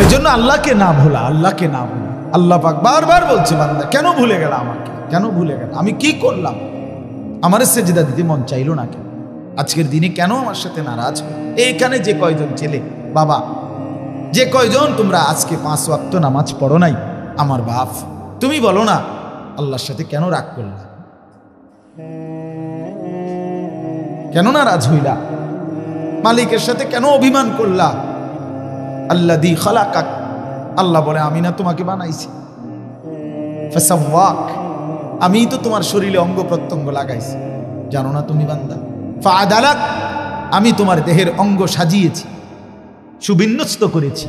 এর জন্য আল্লাহকে না ভোলা, আল্লাহকে না ভোলা। আল্লাহ পাক বারবার বলছে, বান্দা কেন ভুলে গেল আমাকে, কেন ভুলে গেল, আমি কি করলাম, আমার সেজদা দিতে মন চাইলো না কেন, আজকের দিনে কেন আমার সাথে নারাজ। এইখানে যে কয়জন ছেলে বাবা, যে কয়জন তোমরা আজকে 5 ওয়াক্ত নামাজ পড়ো নাই, আমার বাপ, তুমি বলো না আল্লাহর সাথে কেন রাগ করলা, কেন নারাজ হইলা, মালিকের সাথে কেন অভিমান করলা। আল্লাযী খালাকাক, আল্লাহ বলে আমি না তোমাকে বানাইছি, ফাসাওয়াক, আমি তো তোমার শরীরে অঙ্গ প্রত্যঙ্গ লাগাইছি, জানো না তুমি বান্দা। ফাআদালাক, আমি তোমার দেহের অঙ্গ সাজিয়েছি, সুবিন্যস্ত করেছি,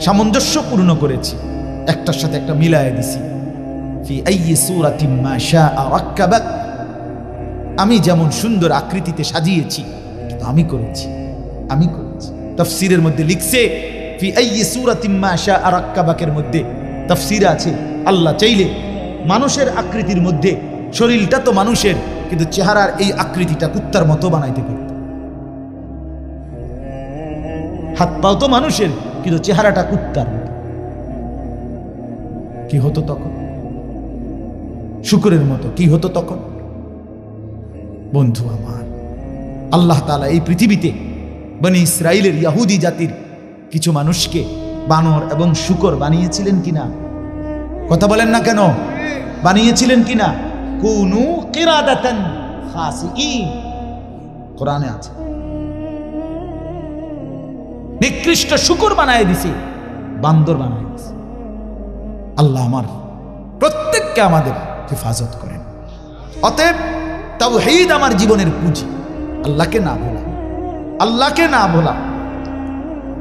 সামঞ্জস্যপূর্ণ করেছি, একটার সাথে একটা মিলায়ে দিছি। ফি আইয়ি সূরাতিন মা শাআ রাক্কাবাক, আমি যেমন সুন্দর আকৃতিতে সাজিয়েছি কিন্তু আমি করেছি, আমি করেছি। তাফসীরের মধ্যে লিখছে ফি আইয়ি সূরাতিন মা শাআ রাক্কাবাকের মধ্যে তাফসীরে আছে আল্লাহ চাইলে মানুষের আকৃতির মধ্যে, শরীরটা তো মানুষের কিন্তু চেহারার এই আকৃতিটা কুত্তার মতো বানাইতে পারত, হাত পাও তো মানুষের কিন্তু চেহারাটা কুত্তার মতো, কি হতো তখন, শুকরের মতো কি হতো তখন। বন্ধু আমার, আল্লাহ তাআলা এই পৃথিবীতে বনি ইসরাইলের ইহুদি জাতির কিছু মানুষকে বানর এবং শুকর বানিয়েছিলেন কিনা, কথা বলেন না কেন, বানিয়েছিলেন কিনা। কুনু কিরাদাতান খাসিইন, কোরআনে আছে, নিকৃষ্ট শুকর বানায় দিছে, বান্দর বানায় দিছে। আল্লাহ আমার প্রত্যেককে আমাদের হেফাজত করেন। অতএব তাওহীদ আমার জীবনের পুঁজি, আল্লাহকে না ভোলা, আল্লাহকে না ভোলা।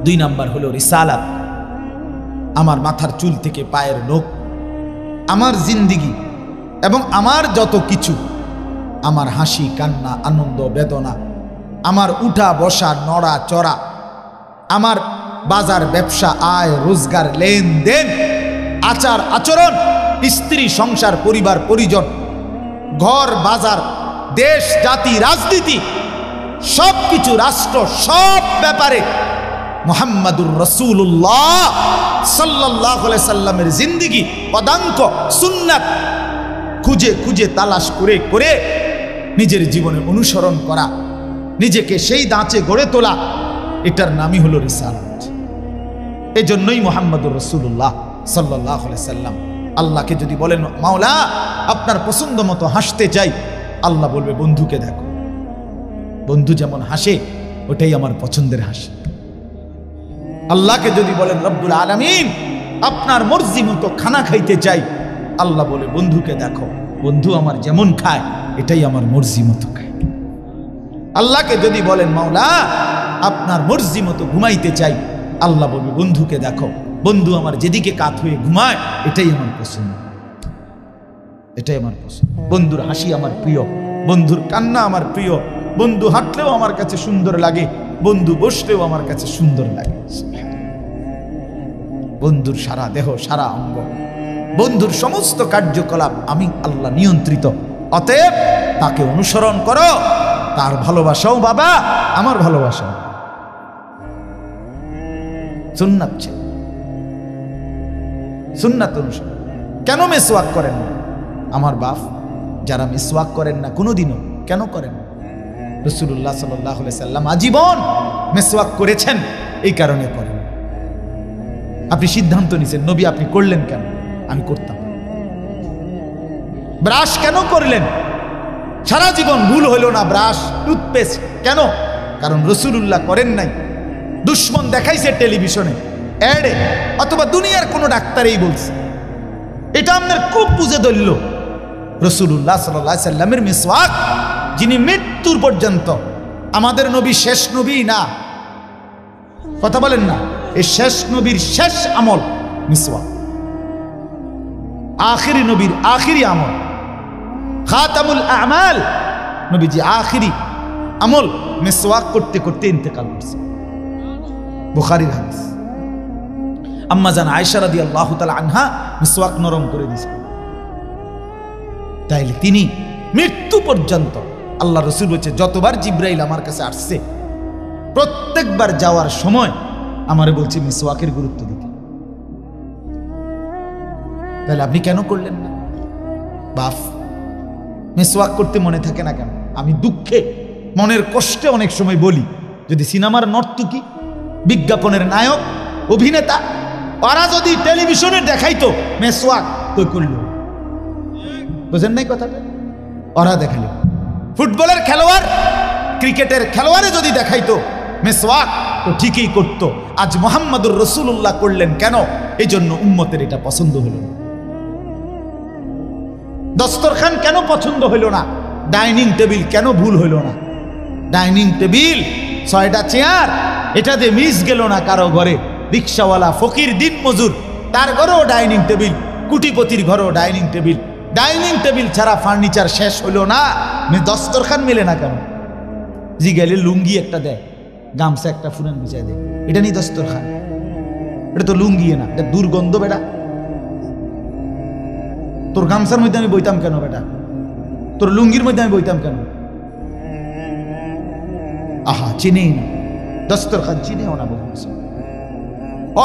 2 নাম্বার হলো রিসালাত, আমার মাথার চুল থেকে পায়ের নখ, আমার জিন্দিগি এবং আমার যত কিছু, আমার হাসি কান্না আনন্দ বেদনা, আমার উঠা বসা নড়া চড়া, আমার বাজার ব্যবসা আয় রোজগার লেনদেন আচার আচরণ, স্ত্রী সংসার পরিবার পরিজন, ঘর বাজার দেশ জাতি রাজনীতি, সব কিছু রাষ্ট্র, সব ব্যাপারে মুহাম্মাদুর রাসূলুল্লাহ সাল্লাল্লাহু আলাইহি সাল্লামের জিন্দেগি পদাঙ্ক সুন্নাত খুঁজে খুঁজে তালাশ করে করে নিজের জীবনে অনুসরণ করা, নিজেকে সেই ধাঁচে গড়ে তোলা, এটার নামই হলো রিসালাত। এজন্যই মুহাম্মাদুর রাসূলুল্লাহ সাল্লাল্লাহু আলাইহি সাল্লাম আল্লাহকে যদি বলেন মাওলা আপনার পছন্দ মতো হাসতে চাই, আল্লাহ বলবে বন্ধুকে দেখো, বন্ধু যেমন হাসে ওটাই আমার পছন্দের হাসি। আল্লাহকে যদি বলেন রব্বুল আলামিন আপনার মর্জি মতো খানা খাইতে চাই, আল্লাহ বলে বন্ধুকে দেখো, বন্ধু আমার যেমন খায় এটাই আমার মর্জি মতো খায়। আল্লাহকে যদি বলেন মাওলা আপনার মর্জি মতো ঘুমাইতে চাই, আল্লাহ বলবে বন্ধুকে দেখো, বন্ধু আমার যেদিকে কাত হয়ে ঘুমায় এটাই আমার পছন্দ, এটাই আমার পছন্দ। বন্ধুর হাসি আমার প্রিয়, বন্ধুর কান্না আমার প্রিয়, বন্ধু হাঁটলেও আমার কাছে সুন্দর লাগে, বন্ধু বসলেও আমার কাছে সুন্দর লাগে। বন্ধুর সারা দেহ সারা অঙ্গ, বন্ধুর সমস্ত কার্যকলাপ আমি আল্লাহ নিয়ন্ত্রিত। অতএব তাকে অনুসরণ করো, তার ভালোবাসাও বাবা আমার ভালোবাসাও। সুন্নাত ছিল, সুন্নাত অনুসরণ। কেন মিসওয়াক করেন না আমার বাপ, যারা মিসওয়াক করেন না কোনোদিনও, কেন করেন না? রাসূলুল্লাহ সাল্লাল্লাহু আলাইহি সাল্লাম আজীবন মিসওয়াক করেছেন, এই কারণে করেন। আপনি সিদ্ধান্ত নিছেন, নবী আপনি করলেন কেন? আমি করতাম। ব্রাশ কেন করলেন? সারা জীবন ভুল হলো না, ব্রাশ টুথপেস্ট কেন? কারণ রাসূলুল্লাহ করেন নাই। দুশ্মন দেখাইছে টেলিভিশনে অ্যাডে, অথবা দুনিয়ার কোনো ডাক্তারই বলছে, এটা আপনার খুব বুঝে ধরল। রাসূলুল্লাহ সাল্লাল্লাহু আলাইহি সাল্লামের মিসওয়াক, যিনি মৃত্যুর পর্যন্ত, আমাদের নবী শেষ নবী না, কথা বলেন না, এই শেষ নবীর শেষ আমল মিসওয়াক, আখিরি নবীর আখিরি আমল, খাতামুল আমাল, নবীজি আখিরি আমল মিসওয়াক করতে করতে ইন্তেকাল করছে। বুখারীর হাদিস। আম্মা জান আয়েশা রাদিয়াল্লাহু তাআলা আনহা মিসওয়াক নরম করে দিয়েছেন। তাইলে তিনি মৃত্যু পর্যন্ত, আল্লাহ রাসূল বলছে যতবার জিবরাইল আমার কাছে আসছে প্রত্যেকবার যাওয়ার সময় আমারে বলছে মিসওয়াকের গুরুত্ব দিতে। তাহলে আপনি কেন করলেন না? বাপ, মেসওয়াক করতে মনে থাকে না কেন? আমি দুঃখে মনের কষ্টে অনেক সময় বলি, যদি সিনেমার নর্তকী, বিজ্ঞাপনের নায়ক, অভিনেতা, ওরা যদি টেলিভিশনে দেখাইতো মেসওয়াক, তো করল। বুঝেন নাই কথাটা? ওরা দেখালো। ফুটবলের খেলোয়াড়, ক্রিকেটের খেলোয়াড়ে যদি দেখাইতো মেসওয়াক, তো ঠিকই করত। আজ মুহাম্মদুর রাসূলুল্লাহ করলেন কেন? এই জন্য উম্মতের এটা পছন্দ হলো না। দস্তরখান কেন পছন্দ হইল না? ডাইনিং টেবিল কেন ভুল হইল না? ডাইনিং টেবিল 6টা চেয়ার, এটা দিয়ে মিস গেল না কারো ঘরে। রিক্সাওয়ালা, ফকির, দিন মজুর, তার ঘরেও ডাইনিং টেবিল, কুটিপতির ঘরেও ডাইনিং টেবিল। ডাইনিং টেবিল ছাড়া ফার্নিচার শেষ হইল না, দস্তরখান মেলে না কেন? জি গেলে লুঙ্গি একটা দেয়, গামছা একটা ফুরান বিছায় দেয়, এটা নিয়ে দস্তরখান? এটা তো লুঙ্গি না, এটা দুর্গন্ধ বেটা। তোর গামছার মধ্যে আমি বইতাম কেন বেটা? তোর লুঙ্গির মধ্যে আমি বইতাম কেন? আহা, চিনেই না দস্তরখান, চিনেও না।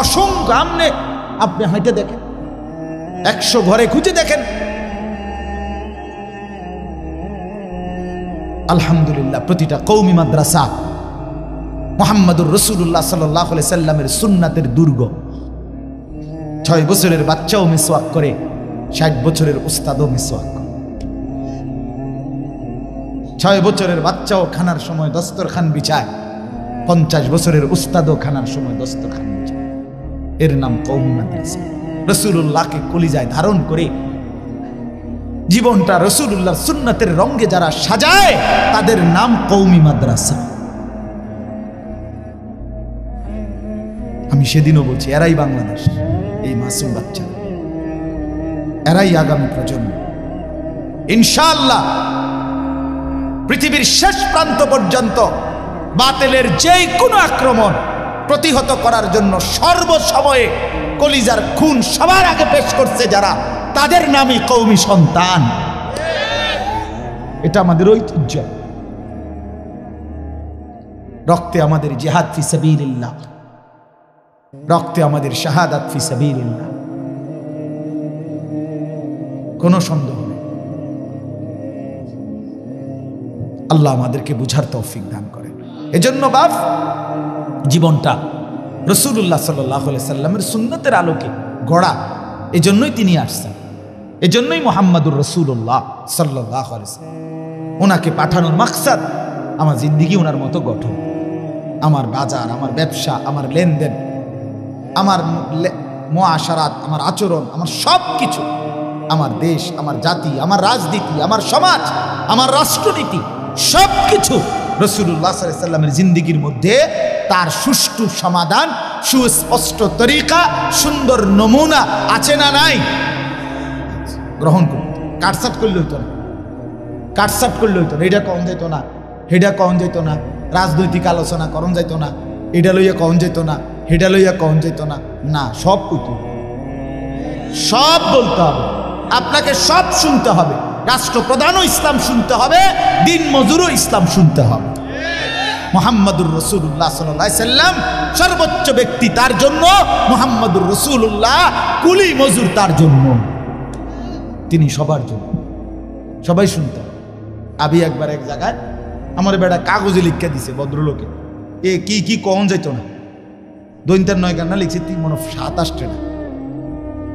অসংখ্য আপনি হাইটে দেখেন, 100 ঘরে খুঁজে দেখেন। আলহামদুলিল্লাহ, প্রতিটা কওমি মাদ্রাসা মুহাম্মদুর রাসূলুল্লাহ সাল্লাল্লাহু আলাইহি সাল্লামের সুন্নাতের দুর্গ। 6 বছরের বাচ্চাও মিসওয়াক করে, 60 বছরের উস্তাদও মিসওয়াক করে। 6 বছরের বাচ্চাও খানার সময় দস্তরখান বিছায়, 50 বছরের উস্তাদও খানার সময় দস্তরখান বিছায়। এর নাম কওমি মাদ্রাসা। রাসূলুল্লাহকে কলিজায় ধারণ করে জীবনটা রাসূলুল্লাহর সুন্নাতের রঙে যারা সাজায়, তাদের নাম কওমি মাদ্রাসা। আমি সেদিনও বলছি, এরাই বাংলাদেশ, এই মাসুম বাচ্চা, এরাই আগামী প্রজন্ম। ইনশাআল্লাহ পৃথিবীর শেষ প্রান্ত পর্যন্ত বাতিলের যে কোনো আক্রমণ প্রতিহত করার জন্য সর্বসময়ে কলিজার খুন সবার আগে পেশ করছে যারা, তাদের নামই কওমি সন্তান। এটা আমাদের ঐতিহ্য। রক্তে আমাদের জিহাদ ফি সাবিলিল্লাহ, রক্তে আমাদের শাহাদাত ফি সাবিলিল্লাহ, কোনো সন্দেহ নেই। আল্লাহ আমাদেরকে বুঝার তৌফিক দান করেন। এজন্য বাপ, জীবনটা রাসূলুল্লাহ সাল্লাল্লাহু আলাইহি সাল্লামের সুন্নতের আলোকে গড়া, এজন্যই তিনি আসছেন। এজন্যই মুহাম্মদুর রাসূলুল্লাহ সাল্লাল্লাহু আলাইহি সাল্লাম, ওনাকে পাঠানোর মাকসাদ আমার জিন্দেগি ওনার মতো গঠন। আমার বাজার, আমার ব্যবসা, আমার লেনদেন, আমার মুআশারাত, আমার আচরণ, আমার সব কিছু, আমার দেশ, আমার জাতি, আমার রাজনীতি, আমার সমাজ, আমার রাষ্ট্রনীতি, সব কিছু রাসূলুল্লাহ সাল্লাল্লাহু আলাইহি সাল্লামের জিন্দেগির মধ্যে তার সুষ্ঠু সমাধান, সুস্পষ্ট তরিকা, সুন্দর নমুনা আছে না নাই? গ্রহণ করতে কাটসাট করলে হইতো না, কাটসাট করলে হইতো না। এটা কম যেত না, হেডা কম যেত না, রাজনৈতিক আলোচনা করণ যেত না, এটা লইয়া কম যেত না, হেডা লইয়া কম যেত না। না, সব কইতো, সব বলতে হবে, আপনাকে সব শুনতে হবে। রাষ্ট্রপ্রধানও ইসলাম শুনতে হবে, দিন মজুরও ইসলাম শুনতে হবে। মুহাম্মদুর রাসূলুল্লাহ সাল্লাল্লাহু আলাইহি সাল্লাম সর্বোচ্চ ব্যক্তি, তার জন্য মুহাম্মদুর রাসূলুল্লাহ কুলি মজুর, তার জন্য, তিনি সবার জন্য, সবাই শুনতে হবে। আমি একবার এক জায়গায় আমার বেটা কাগজে লিখে দিছে ভদ্রলোকে, এ কি কি কম যেত না, দৈন্তার 9 গান্না লিখছে, 3 মনে 27টা,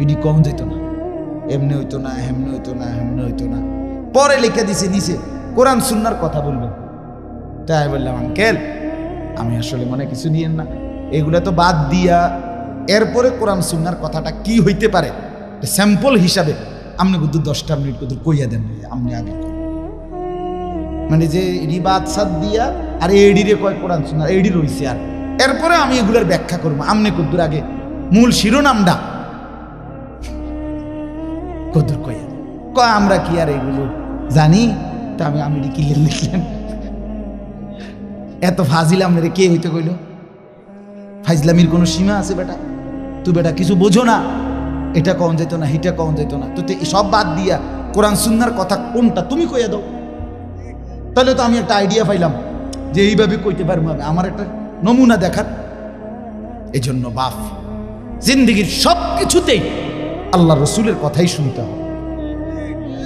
এটি কম যেত না, এমনি হইতো না, হেমনি হইতো না, হেমনি হইতো না। পরে লিখে দিছে নিচে কোরআন সুন্নাহর কথা বলবেন। তাই বললাম, আঙ্কেল আমি আসলে মনে কিছু নিয়েন না, এগুলা তো বাদ দিয়া এরপরে কোরআন সুন্নাহর কথাটা কি হইতে পারে স্যাম্পল হিসাবে আপনি কিন্তু 10টা মিনিট কিন্তু কইয়া দেন, আপনি আগে মানে যে এডি বাদ সাদ দিয়া আর এডিরে কয় কোরআন সুন্নাহ, এডি রইছে, আর এরপরে আমি এগুলার ব্যাখ্যা করবো। আপনি কদ্দুর আগে মূল শিরোনামটা কদ্দুর কইয়া কয়, আমরা কি আর এগুলো জানি? তা আমি কি লিখলেন? এত ফাজিল আপনারে কে হইতে কইল? ফাইজলামির কোনো সীমা আছে বেটা? তুই বেটা কিছু বোঝো না, এটা কম যেত না, হিটা কম যেত না, তো সব বাদ দিয়া কোরআন সুন্নাহর কথা কোনটা তুমি কইয়া দাও, তাহলে তো আমি একটা আইডিয়া পাইলাম যে এইভাবে কইতে পারবো, আমার একটা নমুনা দেখার। এই জন্য বাপ, জিন্দিগির সব কিছুতেই আল্লাহ রসুলের কথাই শুনতে হবে,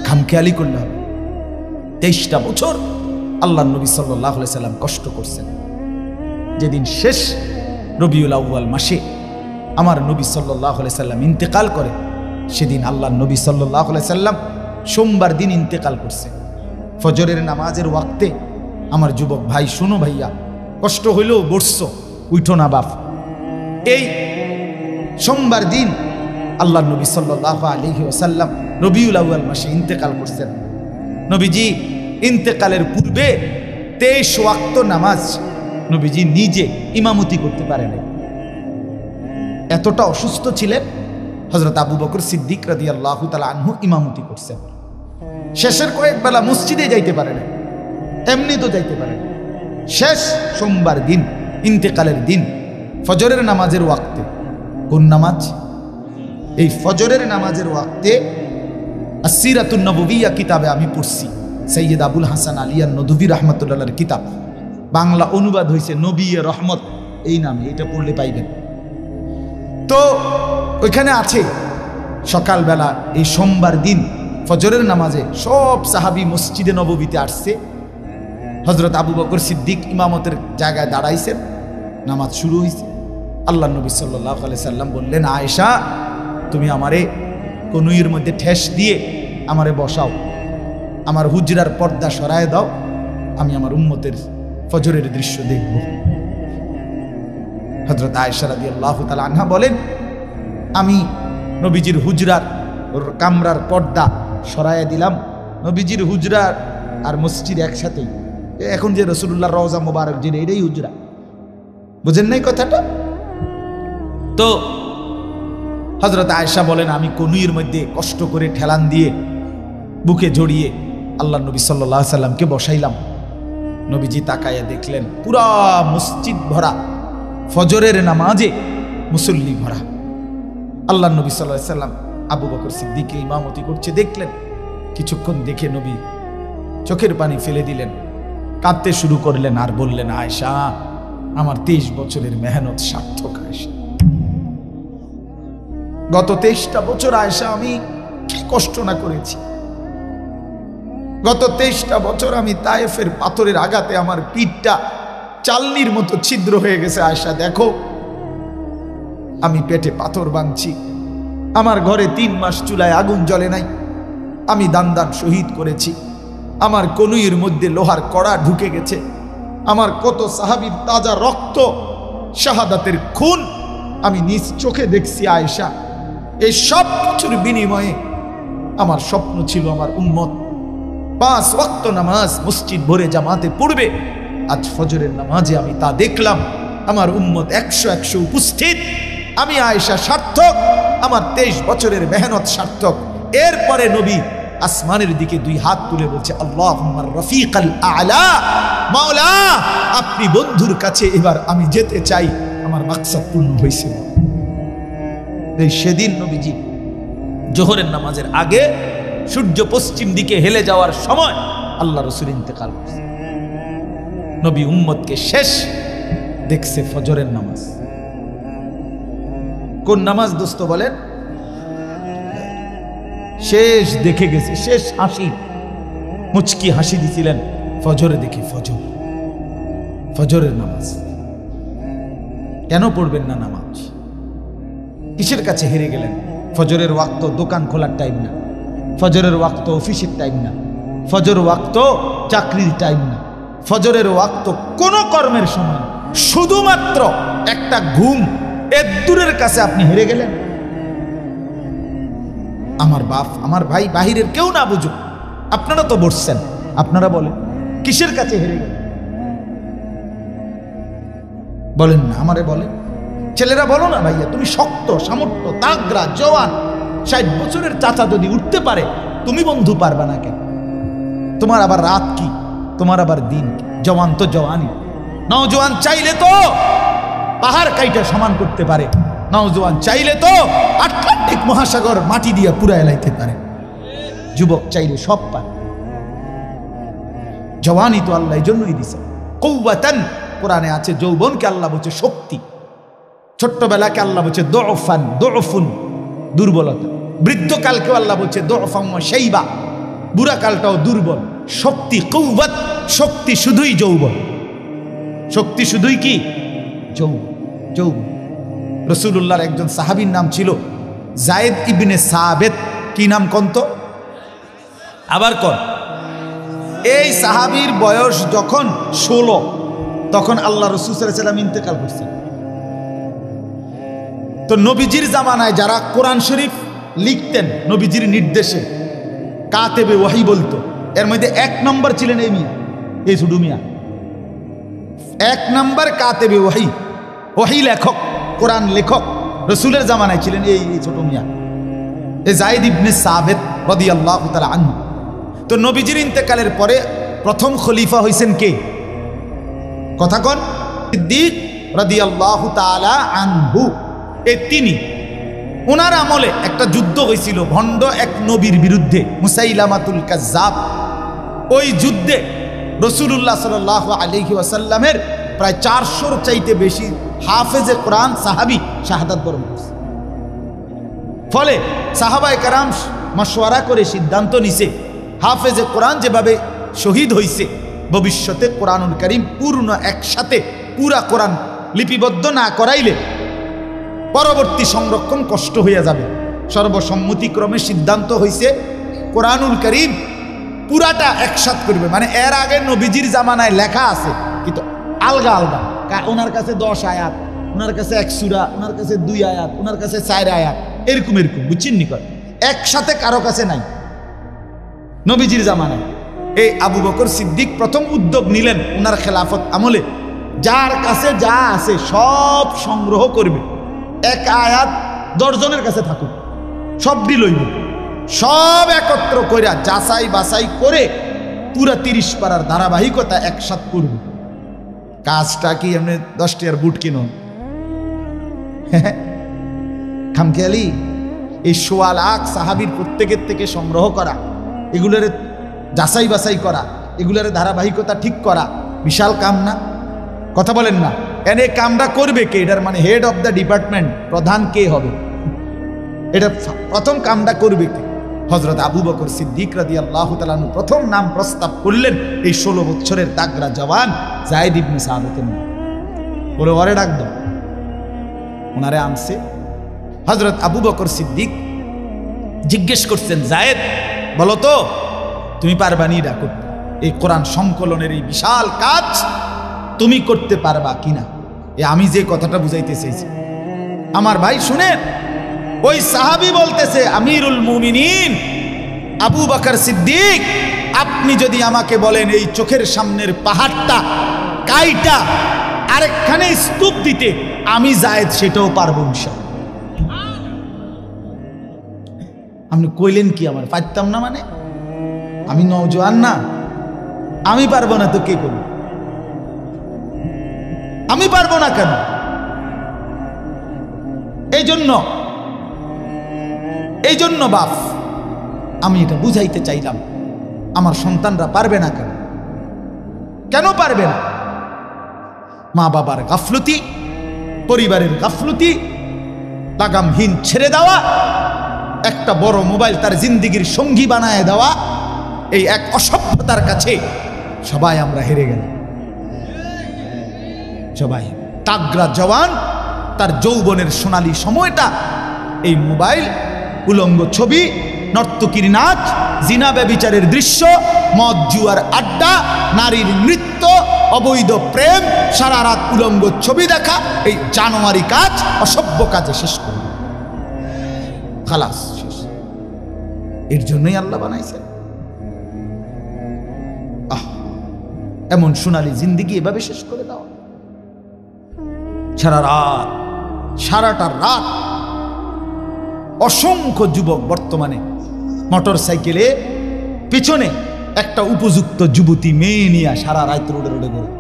খামখেয়ালি করলে হবে। 23টা বছর আল্লাহ নবী সাল্লাল্লাহু আলাইহি সাল্লাম কষ্ট করছেন। যেদিন শেষ রবিউল আউয়াল মাসে আমার নবী সাল্লাল্লাহু আলাইহি সাল্লাম ইন্তেকাল করে, সেদিন আল্লাহ নবী সাল্লাল্লাহু আলাইহি সাল্লাম সোমবার দিন ইন্তেকাল করছে। ফজরের নামাজের ওয়াক্তে আমার যুবক ভাই, শোনো ভাইয়া, কষ্ট হইলেও বসছো, উঠো না বাপ। এই সোমবার দিন আল্লাহ নবী সাল্লাল্লাহু আলাইহি ওয়াসাল্লাম রবিউল আউয়াল মাসে ইন্তেকাল করছেন। নবীজি ইন্তেকালের পূর্বে 23 ওয়াক্ত নামাজ নবীজি নিজে ইমামতি করতে পারেন। এতটা অসুস্থ ছিলেন। হযরত আবু বকর সিদ্দিক রাদিয়াল্লাহু তাআলা আনহু ইমামতি করছেন। শেষের কয়েক বেলা মসজিদে যাইতে পারেন, এমনি তো যাইতে পারেন। শেষ সোমবার দিন ইন্তেকালের দিন ফজরের নামাজের ওয়াক্তে, কোন নামাজ? এই ফজরের নামাজের ওয়াক্তে আসসিরাতুন নববিয়্যা কিতাবে আমি পড়ছি, সৈয়দ আবুল হাসান আলী আন-নদভী রাহমাতুল্লাহর কিতাব, বাংলা অনুবাদ হয়েছে নবীয়ে রহমত এই নামে, এটা পড়লে পাইবেন। তো ওইখানে আছে সকালবেলা এই সোমবার দিন ফজরের নামাজে সব সাহাবী মসজিদে নববীতে আসছে। হযরত আবু বকর সিদ্দিক ইমামতের জায়গায় দাঁড়াইছেন, নামাজ শুরু হয়েছে। আল্লাহ নবী সাল্লাল্লাহু আলাইহি সাল্লাম বললেন, আয়েশা তুমি আমারে কনুইয়ের মধ্যে ঠেস দিয়ে আমারে বসাও, আমার হুজরার পর্দা সরায় দাও, আমি আমার উম্মতের ফজরের দৃশ্য দেখব। হযরত আয়েশা রাদিয়াল্লাহু তাআলা আনহা বলেন, আমি নবীজির হুজরার কামরার পর্দা সরাইয়া দিলাম। নবীজির হুজরা আর মসজিদ একসাথেই। এখন যে রাসূলুল্লাহর রওজা মোবারক, যে এটাই হুজরা, বুঝেন নাই কথাটা? তো হযরত আয়েশা বলেন, আমি কনুইয়ের মধ্যে কষ্ট করে ঠেলান দিয়ে বুকে জড়িয়ে আল্লাহ নবী সাল্লাল্লাহু আলাইহি সাল্লামকে বসাইলাম। নবীজি তাকায়া দেখলেন পুরা মসজিদ ভরা, ফজরের নামাজে মুসল্লি ভরা। আল্লাহ নবী সাল্লাল্লাহু আলাইহি সাল্লাম আবু বকর সিদ্দিককে ইমামতি করছে দেখলেন। কিছুক্ষণ দেখে নবী চোখের পানি ফেলে দিলেন, কাঁদতে শুরু করলেন আর বললেন, আয়েশা আমার 23 বছরের মেহনত সার্থক। আয়েশা, গত 23টা বছর আয়েশা আমি কি কষ্ট না করেছি। গত 23টা বছর আমি তায়েফের পাথরের আঘাতে আমার পিঠটা চালনির মতো ছিদ্র হয়ে গেছে। আয়েশা দেখো, আমি পেটে পাথর বাঁধছি, আমার ঘরে 3 মাস চুলায় আগুন জ্বলে নাই, আমি দান দান শহীদ করেছি, আমার কনুইয়ের মধ্যে লোহার কড়া ঢুকে গেছে, আমার কত সাহাবীর তাজা রক্ত, শাহাদাতের খুন আমি নিজ চোখে দেখছি। আয়েশা, এই সব কিছুর বিনিময়ে আমার স্বপ্ন ছিল আমার উম্মত 5 ওয়াক্ত নামাজ মসজিদ ভরে জামাতে পড়বে। আজ ফজরের নামাজে আমি তা দেখলাম, আমার উম্মত 100 উপস্থিত। আমি আয়েশা সার্থক, আমার 23 বছরের মেহনত সার্থক। এরপরে নবী আসমানের দিকে 2 হাত তুলে বলছে, আল্লাহুম্মা রফিকাল আ'লা, মাওলা আপনি বন্ধুর কাছে এবার আমি যেতে চাই, আমার মাকসাদ পূর্ণ হয়েছে। এই সেদিন নবীজি জোহরের নামাজের আগে সূর্য পশ্চিম দিকে হেলে যাওয়ার সময় আল্লাহ রাসূল ইন্তেকাল করছে। নবী উম্মতকে শেষ দেখছে ফজরের নামাজ। কোন নামাজ দোস্ত বলেন? শেষ দেখে গেছে, শেষ হাসি, মুচকি হাসি দিছিলেন ফজরে দেখে। ফজরের নামাজ কেন পড়বেন না নামাজ? কিসের কাছে হেরে গেলেন? ফজরের ওয়াক্ত দোকান খোলার টাইম না, ফজরের ওয়াক্ত অফিসের টাইম না, ফজর ওয়াক্ত চাকরির টাইম না, ফজরের ওয়াক্ত কোন কর্মের সময়, শুধুমাত্র একটা ঘুম, এর দূরের কাছে আপনি হেরে গেলেন। আমার বাপ, আমার ভাই, বাহিরের কেউ না বুঝুক, আপনারা তো বসছেন, আপনারা বলেন কিসের কাছে হেরে গেলেন? বলেন না, আমারে বলেন। ছেলেরা বলো না, ভাইয়া তুমি শক্ত, সামর্থ্য, তাগড়া, জওয়ান, 60 বছরের চাচা যদি উঠতে পারে, তুমি বন্ধু পারবা না কেন? তোমার আবার রাত কি, তোমার আবার দিন কি? জওয়ান তো জওয়ানই। নওজোয়ান চাইলে তো পাহাড় কাইটা সমান করতে পারে, নওজোয়ান চাইলে তো আটলান্টিক মহাসাগর মাটি দিয়ে পুরা এলাইতে পারে। যুবক চাইলে সব পারে। জওয়ানি তো আল্লাহ এই জন্যই দিছে। কুওয়াতান, কোরআনে আছে যৌবনকে আল্লাহ বলছে শক্তি, ছোট্টবেলাকে আল্লাহ বলছে দুফান, দুফুন, দুর্বলতা। বৃদ্ধকালকেও আল্লাহ বলছে দুফাম ওয়া শাইবা, বুড়া কালটাও দুর্বল। শক্তি কুওয়াত, শক্তি শুধুই যৌবন, শক্তি শুধুই কি যৌবন। রাসূলুল্লাহর একজন সাহাবীর নাম ছিল যায়েদ ইবনে সাবিত। কি নাম কন্ত? আবার কর। এই সাহাবীর বয়স যখন 16, তখন আল্লাহ রাসূল সাল্লাল্লাহু আলাইহি ওয়াসাল্লাম ইন্তেকাল করছেন। তো নবীজির জামানায় যারা কোরআন শরীফ লিখতেন নবীজির নির্দেশে, কাতেবে ওয়াহি বলতো, এর মধ্যে 1 নম্বর ছিলেন এই মিয়া, এই ছোট মিয়া। 1 নম্বর কাতেবে ওয়াহি, ওয়াহি লেখক, কোরআন লেখক রাসূলের জামানায় ছিলেন এই ছোট মিয়া, এই যায়েদ ইবনে সাবিত রাদিয়াল্লাহু তাআলা আনহু। তো নবীজির ইন্তেকালের পরে প্রথম খলিফা হইছেন কে? কথা কোন? সিদ্দিক রাদিয়াল্লাহু তাআলা আনহু। এই তিনি, ওনার আমলে একটা যুদ্ধ হয়েছিল ভণ্ড এক নবীর বিরুদ্ধে, মুসাইলামাতুল কাজ্জাব। ওই যুদ্ধে রাসূলুল্লাহ সাল্লাল্লাহু আলাইহি ওয়াসাল্লামের প্রায় 400-র চাইতে বেশি হাফেজে কোরআন সাহাবী শাহাদাত বরণ করছে। ফলে সাহাবায়ে কেরাম মাশওয়ারা করে সিদ্ধান্ত নিছে, হাফেজে কোরআন যেভাবে শহীদ হইছে, ভবিষ্যতে কোরআনুল কারীম পূর্ণ একসাথে পুরা কোরআন লিপিবদ্ধ না করাইলে পরবর্তী সংরক্ষণ কষ্ট হইয়া যাবে। সর্বসম্মতিক্রমে সিদ্ধান্ত হইছে কোরআনুল কারীম পুরাটা একসাথ করবে। মানে এর আগে নবীজির জামানায় লেখা আছে কিন্তু আলগা আলগা, ওনার কাছে 10 আয়াত, ওনার কাছে 1 সূরা, ওনার কাছে 2 আয়াত, ওনার কাছে 4 আয়াত, এরকম বুঝছেন নি? একসাথে কারো কাছে নাই নবীজির জামানায়। এই আবু বকর সিদ্দিক প্রথম উদ্যোগ নিলেন ওনার খেলাফত আমলে, যার কাছে যা আছে সব সংগ্রহ করবে, 1 আয়াত 10 জনের কাছে থাকুক, সবটি লইব, সব একত্র করে যাচাই বাছাই করে পুরা 30 পারার ধারাবাহিকতা একসাথ করবে। কাজটা কি এমনি 10 টাকার বুট কিনুন খামখেয়ালি? এই 1.25 লাখ সাহাবীর প্রত্যেকের থেকে সংগ্রহ করা, এগুলোর যাচাই বাছাই করা, এগুলোর ধারাবাহিকতা ঠিক করা বিশাল কাম না? কথা বলেন না? এনে কামটা করবে কে? এটার মানে হেড অফ দ্য ডিপার্টমেন্ট, প্রধান কে হবে? এটা প্রথম কামটা করবে কে? হযরত আবু বকর সিদ্দিক রাদিয়াল্লাহু তাআলা আনহু প্রথম নাম প্রস্তাব করলেন এই 16 বছরের তাগড়া জওয়ান যায়েদ ইবনে সাবিতের নাম। বলে ওরে ডাক দাও। ওনারে আনছে। হযরত আবু বকর সিদ্দিক জিজ্ঞেস করছেন, যায়েদ বলো তো তুমি পারবানি এটা করতে? এই কোরআন সংকলনের এই বিশাল কাজ তুমি করতে পারবা কিনা? আমি যে কথাটা বুঝাইতে চাইছি আমার ভাই শুনেন। ওই সাহাবী বলতেছে, আমিরুল মুমিনিন আবু বকর সিদ্দিক, আপনি যদি আমাকে বলেন এই চোখের সামনের পাহাড়টা কাইটা আরেকখানে স্তূপ দিতে, আমি যায়েদ সেটাও পারবো ইনশাআল্লাহ। আপনি কইলেন কি? আমার পারতাম না মানে? আমি নওজোয়ান না? আমি পারবো না তো কে করবে? আমি পারবো না কেন? এই জন্য বাপ আমি এটা বুঝাইতে চাইলাম, আমার সন্তানরা পারবে না কেন? কেন পারবে না? মা বাবার গাফলতি, পরিবারের গাফলতি, লাগামহীন ছেড়ে দেওয়া, একটা বড় মোবাইল তার জিন্দিগির সঙ্গী বানায় দেওয়া, এই এক অসভ্যতার কাছে সবাই আমরা হেরে গেলাম। সবাই তাগড়া জওয়ান তার যৌবনের সোনালী সময়টা এই মোবাইল, উলঙ্গ ছবি, নর্তকীর নাচ, জিনা ব্যভিচারের দৃশ্য, মদ জুয়ার আড্ডা, নারীর নৃত্য, অবৈধ প্রেম, সারা রাত উলঙ্গ ছবি দেখা, এই জানোয়ারি কাজ, অসভ্য কাজে শেষ করবে। খালাস শেষ। এর জন্যই আল্লাহ বানাইছেন। এমন সোনালী জিন্দিগি এভাবে শেষ করে দাও। সারাটা রাত অসংখ্য যুবক বর্তমানে মোটর সাইকেলে পিছনে একটা উপযুক্ত যুবতী মেয়ে নিয়ে সারা রাত রোডে রোডে ঘোরে।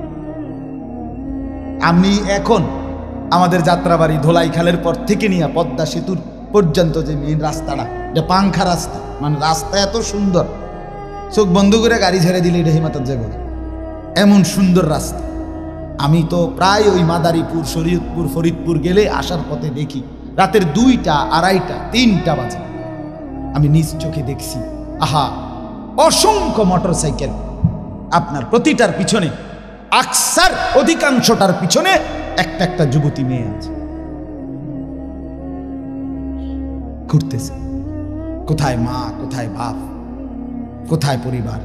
আমি এখন আমাদের যাত্রাবাড়ি ধোলাইখালের পর থেকে নিয়ে পদ্মা সেতুর পর্যন্ত যে মেন রাস্তাটা, এটা পাংখা রাস্তা, মানে রাস্তা এত সুন্দর, চোখ বন্ধ করে গাড়ি ছেড়ে দিলে এটা হিমাতত যাবে, এমন সুন্দর রাস্তা। আমি তো প্রায় ওই মাদারীপুর, শরীয়তপুর, ফরিদপুর গেলে আসার পথে দেখি রাতের 2টা, 2:30, 3টা বাজে আমি নিজ চোখে দেখছি, আহা অসংখ্য মোটরসাইকেল, আপনার প্রতিটার পিছনে আকসার অধিকাংশটার পিছনে একটা একটা যুবতী মেয়ে আছে, ঘুরতেছে। কোথায় মা, কোথায় বাপ, কোথায় পরিবার,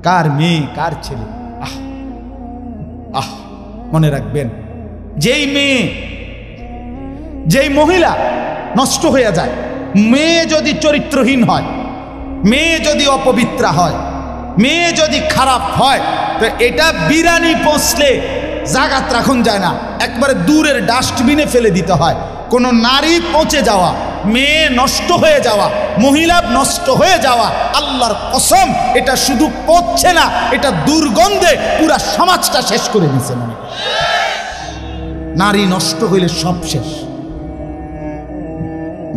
কার মেয়ে কার ছেলে? আহ আহ মনে রাখবেন, যেই মেয়ে, যেই মহিলা নষ্ট হয়ে যায়, মেয়ে যদি চরিত্রহীন হয়, মেয়ে যদি অপবিত্রা হয়, মেয়ে যদি খারাপ হয়, তো এটা বিরানি পৌঁছলে জাগাত রাখুন যায় না, একবারে দূরের ডাস্টবিনে ফেলে দিতে হয়। কোনো নারী পৌঁছে যাওয়া, মেয়ে নষ্ট হয়ে যাওয়া, মহিলা নষ্ট হয়ে যাওয়া, আল্লাহর কসম এটা শুধু পৌঁছে না, এটা দুর্গন্ধে পুরা সমাজটা শেষ করে দিচ্ছে। মনে নারী নষ্ট হইলে সব শেষ।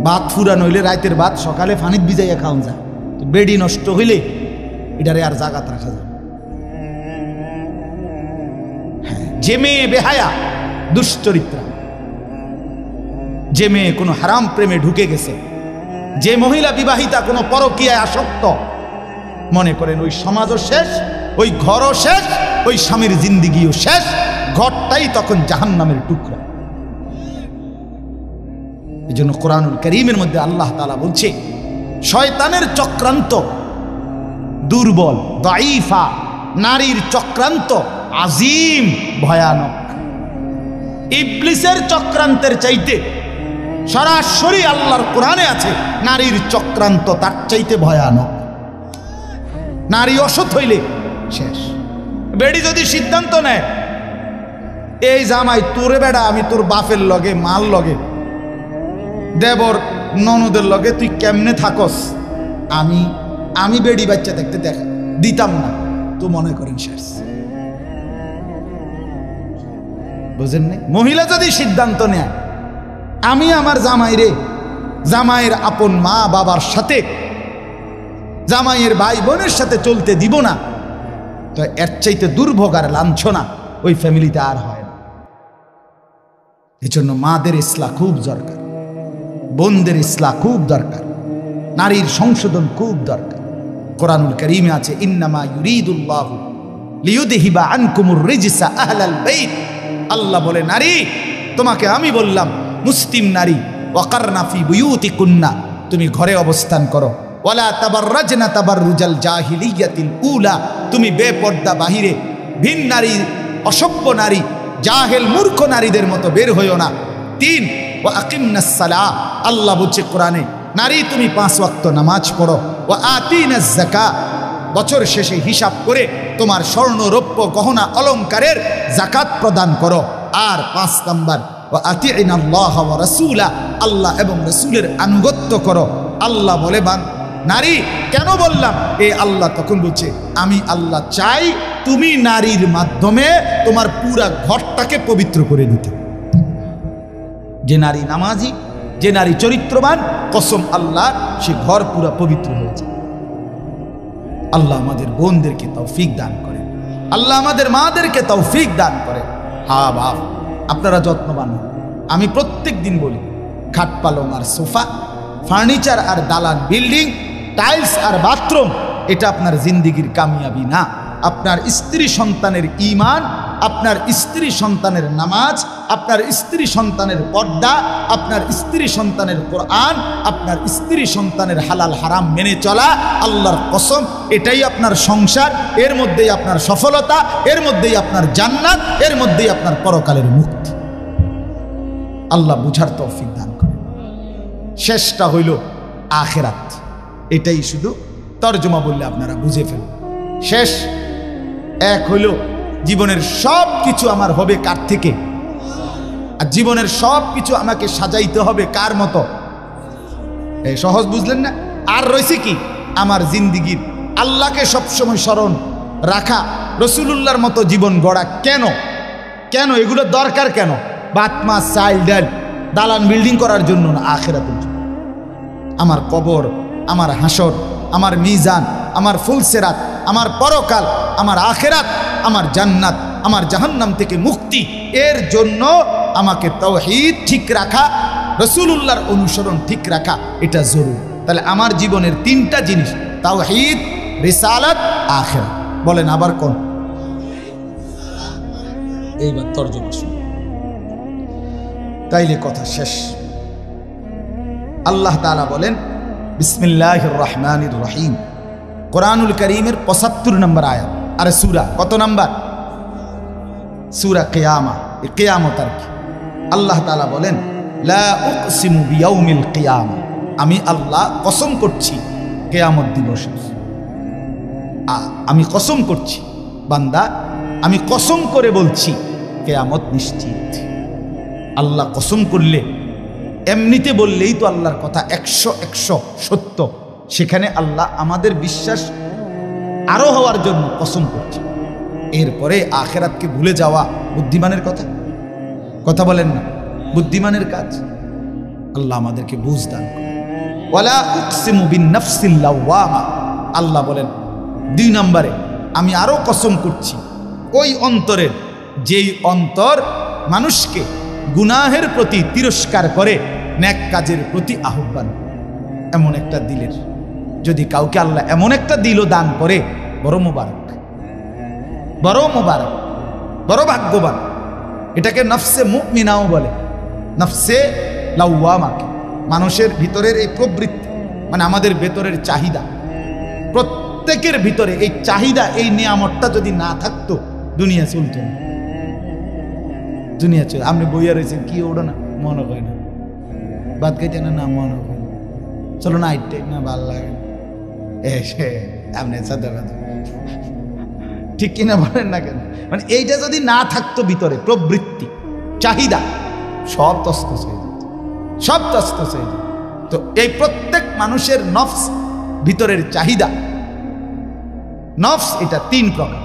ভাত ফুরান হইলে রাতের ভাত সকালে পানিত ভিজাইয়া খাওয়া যায়, বেডি নষ্ট হইলে এটারে আর জাগাত রাখা যায়। হ্যাঁ, যে মেয়ে বেহায়া দুশ্চরিত্রা, যে মেয়ে কোনো হারাম প্রেমে ঢুকে গেছে, যে মহিলা বিবাহিতা কোনো পরকীয়ায় আসক্ত, মনে করেন ওই সমাজও শেষ, ওই ঘরও শেষ, ওই স্বামীর জিন্দিগিও শেষ, ঘরটাই তখন জাহান্নামের টুকরা। এই জন্য কোরআনুল কারীমের মধ্যে আল্লাহ তাআলা বলছে, শয়তানের চক্রান্ত দুর্বল, দাঈফা, নারীর চক্রান্ত আজিম, ভয়ানক। ইবলিসের চক্রান্তের চাইতে সরাসরি আল্লাহর কোরআনে আছে, নারীর চক্রান্ত তার চাইতে ভয়ানক। নারী অসৎ হইলে শেষ। বেডি যদি সিদ্ধান্ত নেয়, এই জামাই তোরে বেড়া, আমি তোর বাপের লগে, মাল লগে, দেবর ননদের লগে তুই কেমনে থাকস, আমি বেডি বাচ্চা দেখতে দিতাম না, তো মনে করেন শেষ। বুঝেন না? মহিলা যদি সিদ্ধান্ত নেয়, আমি আমার জামাইরে, জামাইয়ের আপন মা বাবার সাথে, জামাইয়ের ভাই বোনের সাথে চলতে দিব না, তো এর চাইতে দুর্ভোগ আর লাঞ্ছনা ওই ফ্যামিলিতে আর হয় না। এজন্য মাদের ইসলাহ খুব দরকার, বোনদের ইসলাহ খুব দরকার, নারীর সংশোধন খুব দরকার। কোরআনুল কারীমে আছে, ইন্নামা ইউরিদুল্লাহু লিইউযহিবা আনকুমুর রিজসা আহলাল বাইত। আল্লাহ বলে, নারী তোমাকে আমি বললাম, মুসলিম নারী, ওয়াকারনা ফি বুয়ুতিকুন্না, তুমি ঘরে অবস্থান করো, ওয়ালা তাবাররাজনা তাবাররুজাল জাহিলিয়াতিল উলা, তুমি বেপর্দা বাহিরে ভিন নারী, অসভ্য নারী, জাহেল মূর্খ নারীদের মতো বের হইও না। 3, ওয়া আকিমনাস সালাহ, আল্লাহ বলছে কোরআনে, নারী তুমি 5 ওয়াক্ত নামাজ পড়ো, ওয়া আতিনাজ যাকাত, বছর শেষে হিসাব করে তোমার স্বর্ণ রৌপ্য গহনা অলংকারের যাকাত প্রদান করো। আর 5 নাম্বার, ওয়া আতিইনাল্লাহ ওয়া রাসূলা, আল্লাহ এবং রাসূলের আনুগত্য করো। আল্লাহ বলে, নারী কেন বললাম? এ আল্লাহ তখন বলছে, আমি আল্লাহ চাই তুমি নারীর মাধ্যমে তোমার পুরা ঘরটাকে পবিত্র করে দিতে। যে নারী নামাজি, যে নারী চরিত্রবান, কসম আল্লাহ, সে ঘর পুরা পবিত্র হয়েছে। আল্লাহ আমাদের বোনদেরকে তৌফিক দান করে, আল্লাহ আমাদের মাদেরকে তৌফিক দান করে। হ্যাঁ বাপ, আপনারা যত্নবান হন। আমি প্রত্যেক দিন বলি, খাট পালং আর সোফা, ফার্নিচার আর দালান বিল্ডিং, টাইলস আর বাথরুম, এটা আপনার জিন্দিগির কামিয়াবি না। আপনার স্ত্রী সন্তানের ঈমান, আপনার স্ত্রী সন্তানের নামাজ, আপনার স্ত্রী সন্তানের পর্দা, আপনার স্ত্রী সন্তানের কোরআন, আপনার স্ত্রী সন্তানের হালাল হারাম মেনে চলা, আল্লাহর কসম এটাই আপনার সংসার, এর মধ্যেই আপনার সফলতা, এর মধ্যেই আপনার জান্নাত, এর মধ্যেই আপনার পরকালের মুক্তি। আল্লাহ বুঝার তৌফিক দান করে। শেষটা হইল আখিরাত, এটাই শুধু তর্জমা বললে আপনারা বুঝে ফেলুন। শেষ এক হইল, জীবনের সব কিছু আমার হবে কার থেকে? আর জীবনের সব কিছু আমাকে সাজাইতে হবে কার মতো? এই সহজ বুঝলেন না? আর রয়েছে কি? আমার জিন্দিগির আল্লাহকে সবসময় স্মরণ রাখা, রসুলুল্লাহর মতো জীবন গড়া। কেন কেন এগুলো দরকার? কেন? ভাত মাছ চাল ডাল দালান বিল্ডিং করার জন্য না, আখিরাতের জন্য। আমার কবর, আমার হাসর, আমার মিজান, আমার ফুলসেরাত, আমার পরকাল, আমার আখিরাত, আমার জান্নাত, আমার জাহান্নাম থেকে মুক্তি, এর জন্য আমাকে তাওহীদ ঠিক রাখা, রসুলুল্লাহর অনুসরণ ঠিক রাখা, এটা জরুরি। তাহলে আমার জীবনের তিনটা জিনিস, তাওহীদ, রিসালাত, আখিরাত। বলেন আবার কোন? এইবার তর্জমা শুনুন, তাইলে কথা শেষ। আল্লাহ তাআলা বলেন বিসমিল্লাহির রহমানির রহিম, কোরআনুল কারীমের ৭৫ নম্বর আয়াত। আরে সূরা কত নাম্বার? সূরা কিয়ামা, কিয়ামত আর কি। আল্লাহ তাআলা বলেন লা উকসিমু বিয়াউমিল কিয়ামা, আমি আল্লাহ কসম করছি কিয়ামত দিবসের। আমি কসম করছি বান্দা, আমি কসম করে বলছি কিয়ামত নিশ্চিত। আল্লাহ কসম করলে এমনিতে বললেই তো আল্লাহর কথা ১০০ সত্য। সেখানে আল্লাহ আমাদের বিশ্বাস আরো হওয়ার জন্য কসম করছে। এরপরে আখিরাতকে ভুলে যাওয়া বুদ্ধিমানের কথা বলেন না, বুদ্ধিমানের কাজ। আল্লাহ আমাদেরকে বুঝ দান করেন। ওয়ালা উকসিমু বিন-নাফসিল লাওয়ামা, আল্লাহ বলেন ২ নম্বরে আমি আরো কসম করছি ওই অন্তরের, যেই অন্তর মানুষকে গুনাহের প্রতি তিরস্কার করে নেক কাজের প্রতি আহ্বান। এমন একটা দিলের যদি কাউকে আল্লাহ এমন একটা দিলও দান করে, বড় মোবারক, বড় মোবারক, বড় ভাগ্যবান। এটাকে নফসে মুমিনাও বলে, নফসে লাওয়ামাকে। মানুষের ভিতরের এই প্রবৃত্তি, মানে আমাদের ভেতরের চাহিদা, প্রত্যেকের ভিতরে এই চাহিদা, এই নিয়ামতটা যদি না থাকতো দুনিয়া চলতো না। দুনিয়া চল, আপনি বইয়া রয়েছেন কি ওড়ো না, মনে হয় না, বাদ খাইতে না, মনে হয় না, চলো না আইটে না, ভাল লাগে আপনি সাথে ঠিক কিনা বলেন না কেন? মানে এইটা যদি না থাকতো ভিতরে প্রবৃত্তি, চাহিদা, সব তস্তস হয়ে যেত, সব তস্তস হয়ে যেত। তো এই প্রত্যেক মানুষের নফস, ভিতরের চাহিদা, নফস এটা ৩ প্রকার।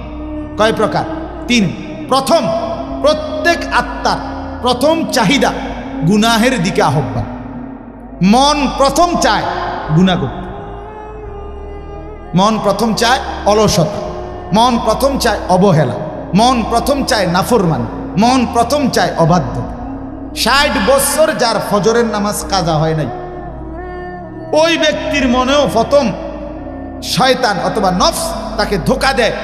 কয় প্রকার? ৩। প্রথম, প্রত্যেক আত্মার প্রথম চাহিদা গুনাহের দিকে আহ্বান। মন প্রথম চায় গুনাহ করতে, মন প্রথম চায় অলসতা, মন প্রথম চায় অবহেলা, মন প্রথম চায় নাফরমানি, মন প্রথম চায় অবাধ্যতা। ৬০ বছর যার ফজরের নামাজ কাজা হয় নাই, ওই ব্যক্তির মনেও প্রথম শয়তান অথবা নফস তাকে ধোকা দেয়।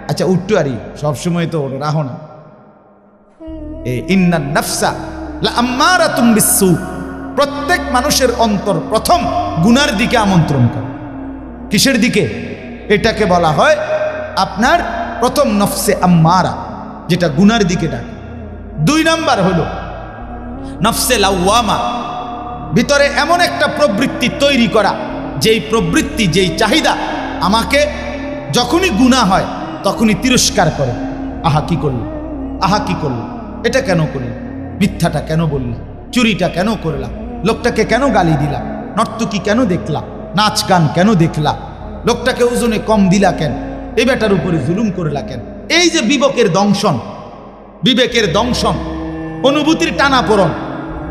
আচ্ছা উঠতে আরি, সবসময় তো রাহো না। ইন্নান নাফসা লাআম্মারাতুম বিসসু, প্রত্যেক মানুষের অন্তর প্রথম গুনার দিকে আমন্ত্রণ করে। কিসের দিকে? এটাকে বলা হয় আপনার প্রথম নফসে আম্মারা, যেটা গুনার দিকে ডাকে। ২ নাম্বার হলো নফসে লাওয়ামা, ভিতরে এমন একটা প্রবৃত্তি তৈরি করা, যেই প্রবৃত্তি, যেই চাহিদা আমাকে যখনই গুনাহ হয় তখনই তিরস্কার করে। আহা কি করল, আহা কি করল, এটা কেন করল, মিথ্যাটা কেন বললাম, চুরিটা কেন করলাম, লোকটাকে কেন গালি দিলাম, নর্তকী কেন দেখলাম, নাচ গান কেন দেখলা, লোকটাকে ওজনে কম দিলা কেন, এই বেটার উপরে জুলুম করলা কেন। এই যে বিবেকের দংশন, বিবেকের দংশন, অনুভূতির টানাপোড়ন,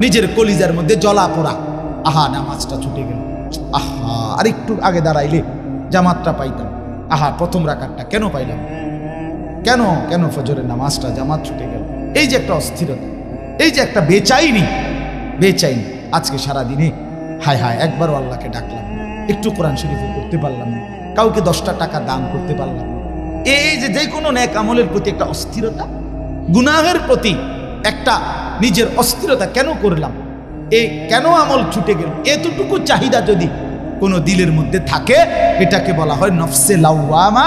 নিজের কলিজার মধ্যে জ্বলা পোড়া। আহা নামাজটা ছুটে গেল, আহা আর একটু আগে দাঁড়াইলে জামাতটা পাইতাম, আহা প্রথম রাকাতটা কেন পাইলাম, কেন কেন ফজরের নামাজটা জামাত ছুটে গেল। এই যে একটা অস্থিরতা, এই যে একটা বেচাইনি, বেচাইনি। আজকে সারাদিনে হায় হায় একবারও আল্লাহকে ডাকলাম, একটু কোরআন শরীফ করতে পারলাম না, কাউকে 10টা টাকা দান করতে পারলাম না। এই যে কোনো নেক আমলের প্রতি একটা অস্থিরতা, গুনাহের প্রতি একটা নিজের অস্থিরতা, কেন করলাম, এই কেন আমল ছুটে গেল, এতটুকু চাহিদা যদি কোনো দিলের মধ্যে থাকে, এটাকে বলা হয় নফসে লাওয়ামা।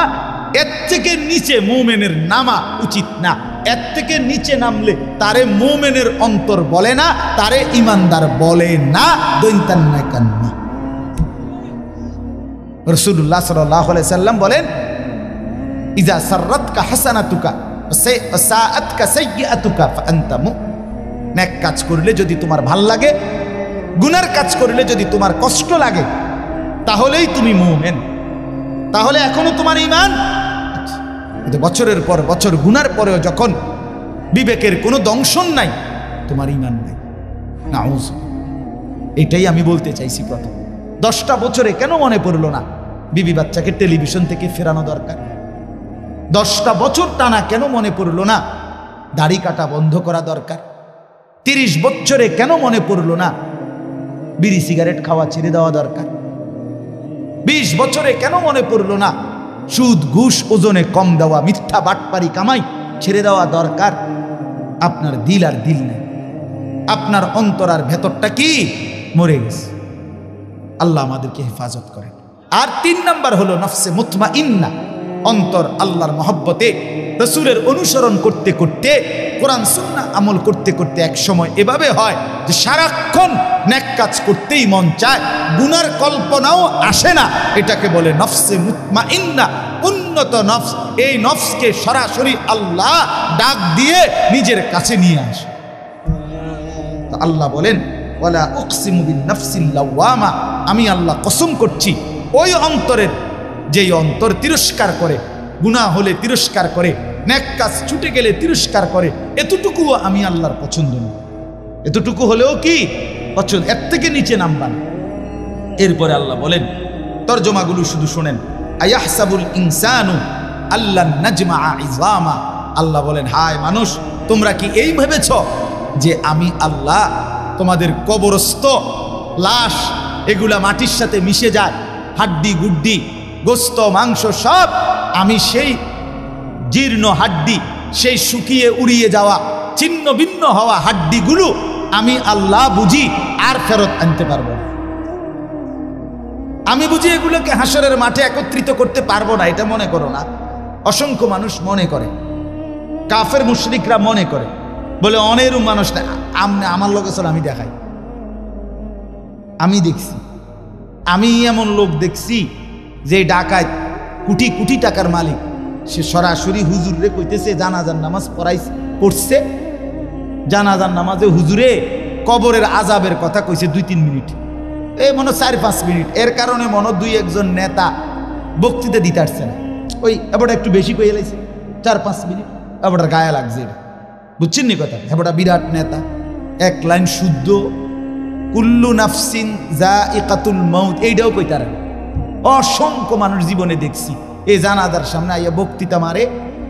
এর থেকে নিচে মুমিনের নামা উচিত না। এর থেকে নিচে নামলে তারে মুমিনের অন্তর বলে না, তারে ইমানদার বলে না। দৈন্তান্না রাসূলুল্লাহ সাল্লাল্লাহু আলাইহি সাল্লাম বলেন, ইজা সাররাতকা হাসানাতুকা ওয়া সাআতকা সাইয়্যাতুকা ফাআনতা মুমিন। নেক কাজ করলে যদি তোমার ভাল লাগে, গুনার কাজ করলে যদি তোমার কষ্ট লাগে, তাহলেই তুমি মুমিন, তাহলে এখনো তোমার ঈমান। কিন্তু বছরের পর বছর গুনার পরেও যখন বিবেকের কোনো দংশন নাই, তোমার ঈমান নাই। নাউজ, এটাই আমি বলতে চাইছি। প্রথম 10টা বছরে কেন মনে পড়লো না বিবি বাচ্চাকে টেলিভিশন থেকে ফেরানো দরকার? 10টা বছর টানা কেন মনে পড়লো না দাড়ি কাটা বন্ধ করা দরকার? 30 বছরে কেন মনে পড়লো না বিড়ি সিগারেট খাওয়া ছেড়ে দেওয়া দরকার? 20 বছরে কেন মনে পড়লো না সুদ ঘুষ ওজনে কম দেওয়া, মিথ্যা বাটপারি কামাই ছেড়ে দেওয়া দরকার? আপনার দিল আর দিল নেই, আপনার অন্তর আর ভেতরটা কি মরে গেছে। আল্লাহ আমাদেরকে হেফাজত করেন। আর 3 নাম্বার হলো নফসে মুতমাইন্না, অন্তর আল্লাহর মহব্বতে রাসূলের অনুসরণ করতে করতে, কোরআন সুন্নাহ আমল করতে করতে এক সময় এভাবে হয় যে সারাক্ষণ নেক কাজ করতেই মন চায়, গুনার কল্পনাও আসে না। এটাকে বলে নফসে মুতমাইন্না, উন্নত নফস। এই নফসকে সরাসরি আল্লাহ ডাক দিয়ে নিজের কাছে নিয়ে আসে। তো আল্লাহ বলেন ওয়ালা উকসিমু বিন নাফসিল লাওয়ামা, আমি আল্লাহ কসম করছি ওই অন্তরের, যেই অন্তর তিরস্কার করে, গুনাহ হলে তিরস্কার করে, নেক কাজ ছুটে গেলে তিরস্কার করে, এতটুকুও আমি আল্লাহর পছন্দ না। এতটুকু হলেও কি পছন্দ, এর থেকে নিচে নামবা না। এরপরে আল্লাহ বলেন, তরজমাগুলো শুধু শোনেন, আয়াহসাবুল ইনসানু আল্লান নাজমা ইযামা। আল্লাহ বলেন, হায় মানুষ, তোমরা কি এই ভেবেছ যে আমি আল্লাহ তোমাদের কবরস্থ লাশ এগুলা মাটির সাথে মিশে যায়, হাড্ডি গুড্ডি গোস্ত মাংস সব, আমি সেই জীর্ণ হাড্ডি, সেই শুকিয়ে উড়িয়ে যাওয়া ছিন্ন ভিন্ন হওয়া হাড্ডিগুলো আমি আল্লাহ বুঝি আর ফেরত আনতে পারবো না? আমি বুঝি এগুলোকে হাসরের মাঠে একত্রিত করতে পারবো না? এটা মনে করো না। অসংখ্য মানুষ মনে করে, কাফের মুশরিকরা মনে করে, বলে অনেরও মানুষ না, আমার লোক আসলে আমি দেখাই, আমি দেখছি, আমি এমন লোক দেখছি যে ডাকাত কোটি কোটি টাকার মালিক, সে সরাসরি হুজুরে কইতেছে জানাজার নামাজ পড়ছে, জানাজার নামাজে হুজুরে কবরের আজাবের কথা কইছে 2-3 মিনিট, এই মনে 4-5 মিনিট। এর কারণে মনে 2-1 নেতা বক্তৃতা দিতে আসছে না, ওই এবার একটু বেশি কয়ে লাইছে 4-5 মিনিট, এবার গায়ে লাগছে। বুঝছেন নি কথা? এবার বিরাট নেতা, 1 লাইন শুদ্ধ কুল্লু নাফসিন যায়িকাতুল মাউত এইটাও কইতারে। অসংখ্য মানুষ জীবনে দেখছি এই জানাজার সামনে আইয়া বক্তৃতা মারে,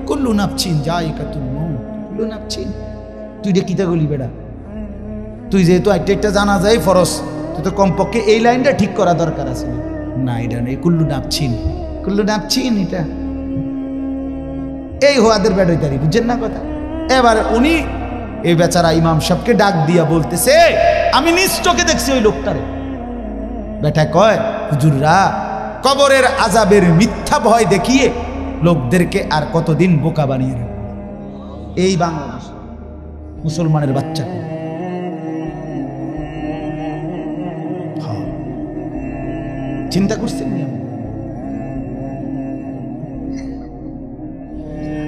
কুল্লু নাফসিন যায়িকাতুল মাউত, কুল্লু নাফসিন। তুই রে কিতা গলি বেড়া, তুই যেহেতু একটা জানাজাই ফরজ, তুই তো কমপক্ষে এই লাইনটা ঠিক করা দরকার আছে। না, এটা নেই, কুল্লু নাফসিন, কুল্লু নাফসিন, এটা এই হোয়াদের বেড় হইতারি। বুঝছেন না কথা? এবার উনি এই বেচারা ইমাম সাহেবকে ডাক দিয়া বলতেছে, আমি নিজ চোখে দেখছি ওই লোকটারে। বেটা কয়, হুজুররা কবরের আযাবের মিথ্যা ভয় দেখিয়ে লোকদেরকে আর কতদিন বোকা বানিয়ে রাখবে? এই বাংলাদেশ মুসলমানের বাচ্চা চিন্তা করছেন?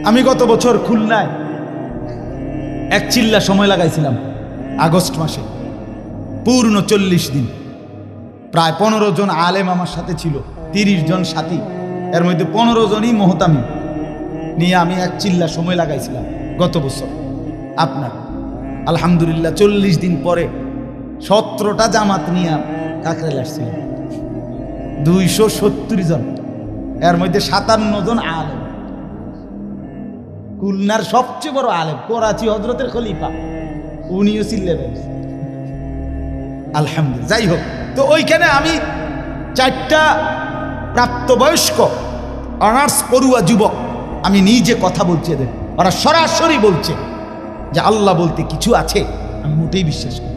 আমি গত বছর খুলনায় এক চিল্লা সময় লাগাইছিলাম, আগস্ট মাসে, পূর্ণ 40 দিন। প্রায় 15 জন আলেম আমার সাথে ছিল, 30 জন সাথী, এর মধ্যে 15 জনই মোহতামি নিয়ে আমি এক চিল্লা সময় লাগাইছিলাম গত বছর। আপনার আলহামদুলিল্লাহ 40 দিন পরে 17টা জামাত নিয়ে কাকরাইল আসছিল, 270 জন, এর মধ্যে 57 জন আলেম। খুলনার সবচেয়ে বড় আলেম, করাচি হযরতের খলিফা, উনিও চিল্লেবেন। আলহামদুলিল্লাহ। যাই হোক, তো ওইখানে আমি 4টা প্রাপ্তবয়স্ক অনার্স পড়ুয়া যুবক, আমি নিজে কথা বলছি এদের, ওরা সরাসরি বলছে যে আল্লাহ বলতে কিছু আছে। আমি মোটেই বিশ্বাস করি।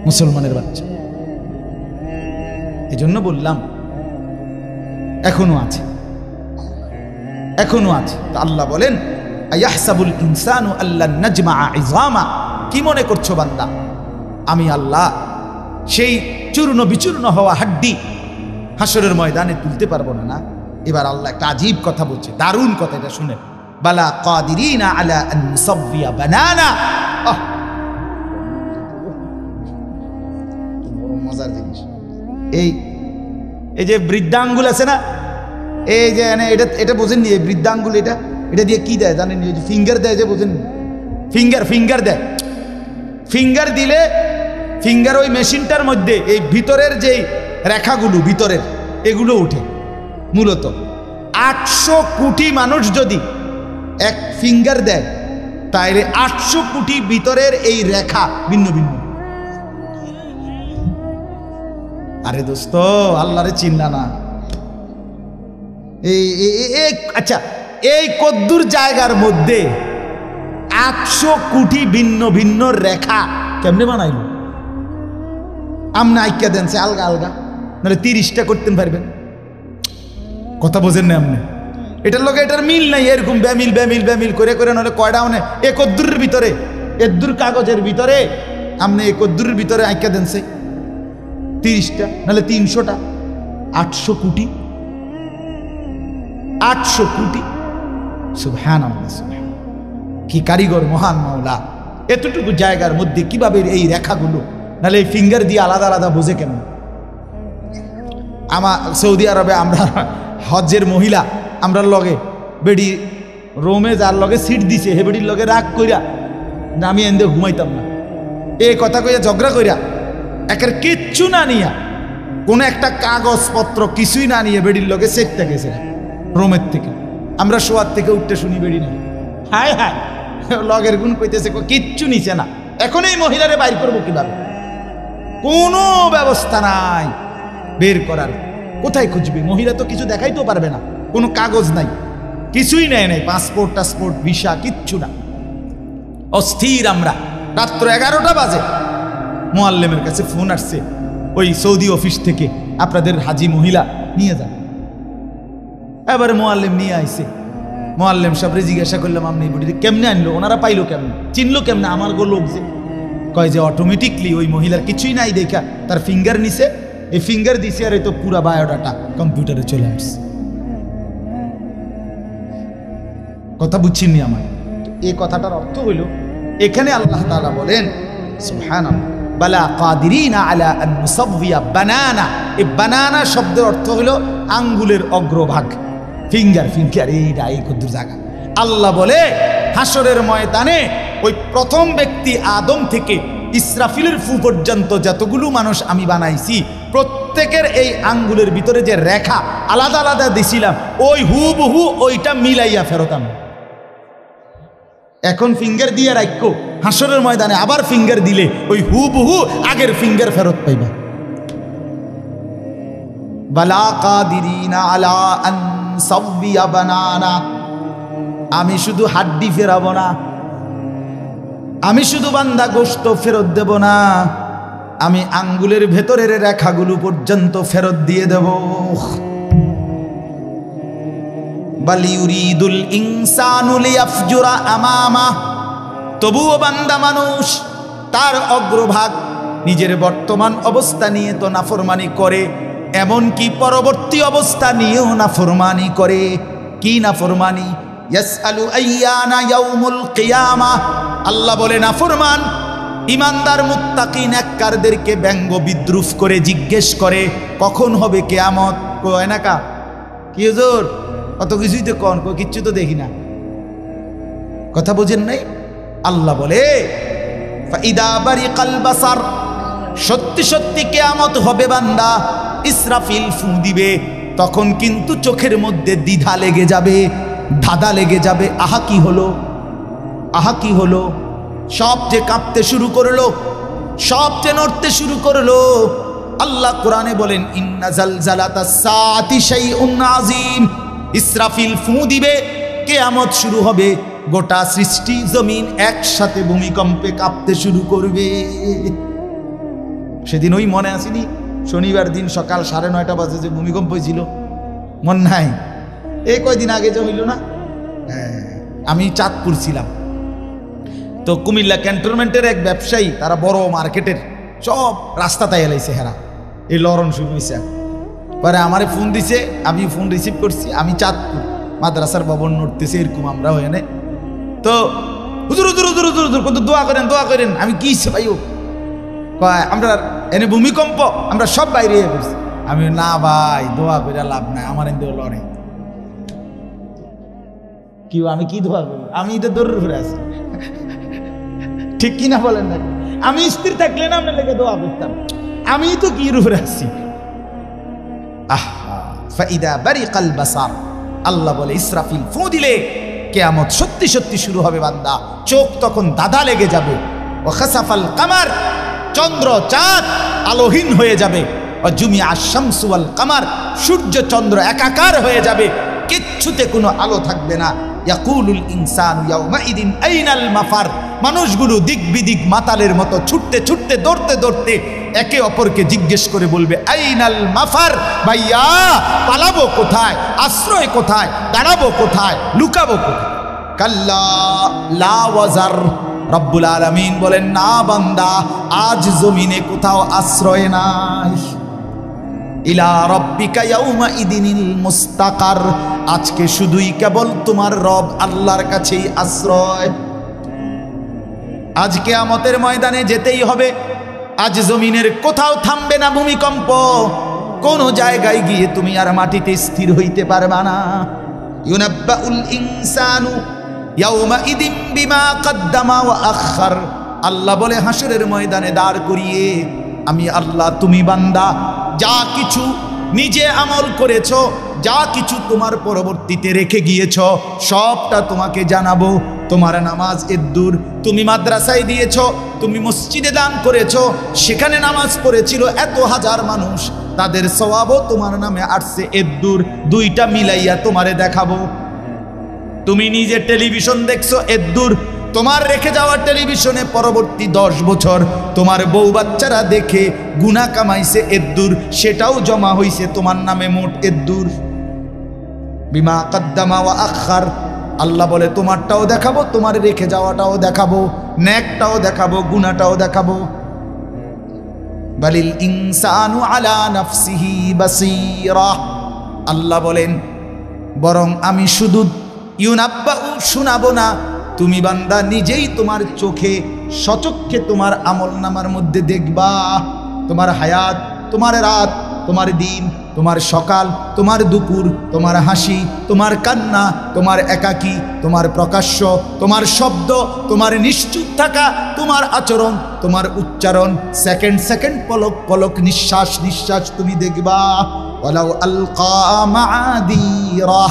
মুসলমানের বাচ্চা, এজন্য বললাম এখনো আছে, এখনো আছে। তো আল্লাহ বলেন, আয়াহসাবুল ইনসানু আল্লান নাজমা ইযামা, কি মনে করছো বান্দা আমি আল্লাহ সেই চূর্ণ বিচূর্ণ হওয়া হাড্ডি হাসরের ময়দানে তুলতে পারবো না? না। এবার আল্লাহ একটা আজীব কথা বলছে, দারুণ কথা, এটা শুনে, বালা কাদিরিনা আলা আন নুসাব্বিয়া বানানা। মজার জিনিস, এই যে বৃদ্ধাঙ্গুল আছে না, এই যে এটা বোঝেননি, এই বৃদ্ধাঙ্গুল এটা দিয়ে কি দেয় জানেন? ফিঙ্গার দেয়, যে বোঝেন, ফিঙ্গার দেয়। ফিঙ্গার দিলে ফিঙ্গার ওই মেশিনটার মধ্যে এই ভিতরের যেই রেখাগুলো ভিতরের এগুলো উঠে। মূলত 800 কোটি মানুষ যদি এক ফিঙ্গার দেয়, তাইলে 800 কোটি ভিতরের এই রেখা ভিন্ন ভিন্ন। আরে দোস্ত, আল্লাহরে চিন্না না। আচ্ছা, এই কদ্দুর জায়গার মধ্যে 800 কোটি ভিন্ন ভিন্ন রেখা কেমনে বানাইল? আমনে আইক্যা দেন সে আলগা আলগা, নাহলে 30টা করতে পারবেন। কথা বোঝেন না আপনি? এটার লোকে এটার মিল নাই, এরকম ব্যামিল ব্যামিল ব্যামিল করে করে, নাহলে কয়টা মানে এক কদ্দুরের ভিতরে, এদ্দুর কাগজের ভিতরে আপনি এক কদ্দুরের ভিতরে আইক্যা দেন সে 30টা, নাহলে 300টা। 800 কোটি, 800 কোটি। সুবহানাল্লাহ, সুবহানাল্লাহ, কি কারিগর মহান মাওলা! এতটুকু জায়গার মধ্যে কিভাবে এই রেখাগুলো, নাহলে এই ফিঙ্গার দিয়ে আলাদা আলাদা বোঝে কেন? আমার সৌদি আরবে আমরা হজ্জের মহিলা, আমরা লগে বেডি রোমে যার লগে সিট দিছে হে বেডির লগে রাগ কইরা না, আমি এনে ঘুমাইতাম না, এই কথা কইয়া ঝগড়া কইরা একের কিচ্ছু না নিয়া, কোনো একটা কাগজপত্র কিছুই না নিয়ে বেডির লগে সেটতে গেছে রোমের থেকে। আমরা শোয়ার থেকে উঠতে শুনি বেডি না, হায় হায়, লগের গুণ কইতেছে কিচ্ছু নিছে না। এখন এই মহিলারে বাইর করবো কিভাবে? কোনো ব্যবস্থা নাই বের করার। কোথায় খুঁজবে? মহিলা তো কিছু দেখাইতেও পারবে না, কোনো কাগজ নাই, কিছুই নেয় নাই, পাসপোর্ট টাসপোর্ট ভিসা কিচ্ছু না। অস্থির আমরা। রাত্র 11টা বাজে মুআল্লিমের কাছে ফোন আসছে ওই সৌদি অফিস থেকে, আপনাদের হাজি মহিলা নিয়ে যান। এবারে মুআল্লিম নিয়ে আইছে। মুআল্লিম সাহেবরে জিজ্ঞাসা করলাম, আপনি বুড়ি কেমনে আনলো? ওনারা পাইলো কেমনে, চিনলো কেমনে? আমার গো লোক যে কয় যে অটোমেটিকলি ওই মহিলার কিছুই নাই দেখা তার ফিঙ্গার নিছে, এই ফিঙ্গার দিছে, আর এই তো পুরা বায়োডাটা কম্পিউটারে চলে আসছে। কথা বুঝছেননি আমার? এই কথাটার অর্থ হইল, এখানে আল্লাহ তাআলা বলেন সুবহানাল্লাহ, বালা কাদিরিনা আলা আন নুসাওয়িয়া বানানা। এই বানানা শব্দের অর্থ হলো আঙ্গুলের অগ্রভাগ, ফিঙ্গার। ফিঙ্গার এইটা এই কদ্দুর জায়গা। আল্লাহ বলে হাসরের ময়দানে ওই প্রথম ব্যক্তি আদম থেকে ইসরাফিলের ফু পর্যন্ত যতগুলো মানুষ আমি বানাইছি, প্রত্যেকের এই আঙ্গুলের ভিতরে যে রেখা আলাদা আলাদা দিছিলাম, ওই হুবহু ওইটা মিলাইয়া ফেরত আনবো। এখন ফিঙ্গার দিয়ে রাখো, হাসরের ময়দানে আবার ফিঙ্গার দিলে ওই হুবহু আগের ফিঙ্গার ফেরত পাইবা। বালা কাদিরিনা আলা আন সাওয়িয়া বানানা। আমি শুধু হাড্ডি ফেরাবো না, আমি শুধু বান্দা গোশত ফেরত দেব না, আমি আঙ্গুলের ভেতরের রেখাগুলো পর্যন্ত ফেরত দিয়ে দেব। বাল ইউরিদুল ইনসানু লিয়াফজুরা আমামা। তবুও বান্দা মানুষ তার অগ্রভাগ নিজের বর্তমান অবস্থা নিয়ে তো নাফরমানি করে, এমনকি পরবর্তী অবস্থা নিয়েও নাফরমানি করে। কি নাফরমানি? ইয়াসআলু আইয়ানা ইয়াউমুল কিয়ামাহ। আল্লাহ বলে নাফরমান ইমানদার মুত্তাকি নেককারদেরকে ব্যঙ্গ বিদ্রুপ করে জিজ্ঞেস করে কখন হবে কিয়ামত। কয় না কা কি হুজুর, কত কিছুই তো কোন, কিচ্ছু তো দেখি না। কথা বুঝেন নাই? আল্লাহ বলে ফাইদা বারিকাল বাসার, সত্যি সত্যি কিয়ামত হবে বান্দা। ইসরাফিল ফু দিবে, তখন কিন্তু চোখের মধ্যে দ্বিধা লেগে যাবে, ধাঁধা লেগে যাবে। আহা কি হলো, আহা কি হলো। সব যে কাঁপতে শুরু করলো, সব যে নড়তে শুরু করলো। আল্লাহ কোরআনে বলেন ইন্না জালজালাতাস সাআতি শাইউন আযীম। ইসরাফিল ফু দিবে, কিয়ামত শুরু হবে, গোটা সৃষ্টি জমিন একসাথে ভূমিকম্পে কাঁপতে শুরু করবে। সেদিন ওই মনে আসেনি, শনিবার দিন সকাল 9:30 বাজে যে ভূমিকম্প হয়েছিল, মন নাই? এই কয়দিন আগে যে হইল না, আমি চাঁদপুর ছিলাম। তো কুমিল্লা ক্যান্টনমেন্টের এক ব্যবসায়ী, তারা বড় মার্কেটের সব রাস্তা তাই এলাইছে হেরা, এই লরণ শুরু হয়েছে। পরে আমারে ফোন দিছে, আমি ফোন রিসিভ করছি। আমি চাঁদপুর মাদ্রাসার ভবন নড়তেছে এরকম আমরা হয়ে। তো হুজুর হুজুর হুজুর হুজুর হুজুর কত দোয়া করেন, দোয়া করেন। আমি কি ভাইও কয় আমরা এনে ভূমিকম্প, আমরা সব বাইরে করছি। আমি না ভাই, দোয়া করে লাভ নাই, আমার এনে লড়ে কি, আমি কি দোয়া করবো? আমি এটা দৌড়ের ঘুরে আছি, ঠিক কিনা বলেন না? আমি স্থির থাকলে না আপনার লেগে দোয়া করতাম, আমি তো কি রূপে আসছি। আহা ফাইদা বারিকাল বাসার। আল্লাহ বলে ইসরাফিল ফু দিলে কিয়ামত সত্যি সত্যি শুরু হবে বান্দা, চোখ তখন দাদা লেগে যাবে। ও খাসাফাল কামার, চন্দ্র চাঁদ আলোহীন হয়ে যাবে। জুমিআ আশ-শামসু ওয়াল কামার, সূর্য চন্দ্র একাকার হয়ে যাবে, কিচ্ছুতে কোনো আলো থাকবে না। ইয়াকুলুল ইনসানু ইয়াউমাইদিন আইনাল মাফার, মানুষগুলো দিক বিদিক মাতালের মতো ছুটতে ছুটতে দৌড়তে দৌড়তে একে অপরকে জিজ্ঞেস করে বলবে আইনাল মাফার, ভাইয়া পালাবো কোথায়, আশ্রয় কোথায়, দাঁড়াবো কোথায়, লুকাবো কোথায়। কাল্লা লা ওয়াজার, রব্বুল আলামিন বলেন না বান্দা, আজ জমিনে কোথাও আশ্রয় নাই। ইলা রব্বিকা ইয়াউমাইদিনিল মুস্তাকার, আজকে শুধুই কেবল তোমার রব আল্লাহর কাছেই আশ্রয়। আজ কিয়ামতের ময়দানে যেতেই হবে। আজ জমিনের কোথাও থামবে না ভূমিকম্প, কোন জায়গায় গিয়ে তুমি আর মাটিতে স্থির হইতে পারবা না। ইউনাব্বাউল ইনসানু ইয়াউমাইদিন বিমা কদ্দামা ওয়া আখার, আল্লাহ বলে হাসরের ময়দানে দাঁড় করিয়ে আমি আল্লাহ, তুমি বান্দা যা কিছু নিজে আমল করেছো, যা কিছু তোমার পরবর্তীতে রেখে গিয়েছ, সবটা তোমাকে জানাবো। তোমার নামাজ এদ্দুর, তুমি মাদ্রাসায় দিয়েছ, তুমি মসজিদে দান করেছ, সেখানে নামাজ পড়েছিল এত হাজার মানুষ, তাদের সওয়াবও তোমার নামে আসছে এদ্দুর, দুইটা মিলাইয়া তোমারে দেখাবো। তুমি নিজে টেলিভিশন দেখছো এদ্দুর, তোমার রেখে যাওয়া টেলিভিশনে পরবর্তী 10 বছর তোমার বউ বাচ্চারা দেখে গুনাহ কামাইছে এদ্দুর, সেটাও জমা হইছে তোমার নামে মোট এদ্দুর। বিমা কদ্দামা ওয়া আখার, আল্লাহ বলে তোমারটাও দেখাবো, তোমার রেখে যাওয়াটাও দেখাবো, নেকটাও দেখাবো, গুনাহটাও দেখাবো। বালিল ইনসানু আলা নাফসিহি বাসীরা, আল্লাহ বলেন বরং আমি শুধু ইউনাব্বাউ শোনাবো না, তুমি বান্দা নিজেই তোমার চোখে সচক্ষে তোমার আমলনামার মধ্যে দেখবা। তোমার হায়াত, তোমার রাত, তোমার দিন, তোমার সকাল, তোমার দুপুর, তোমার হাসি, তোমার কান্না, তোমার একাকী, তোমার প্রকাশ্য, তোমার শব্দ, তোমার নিশ্চুপ থাকা, তোমার আচরণ, তোমার উচ্চারণ, সেকেন্ড সেকেন্ড পলক পলক, নিঃশ্বাস নিঃশ্বাস তুমি দেখবা। ওয়ালাউ আলকা মাআদিরা,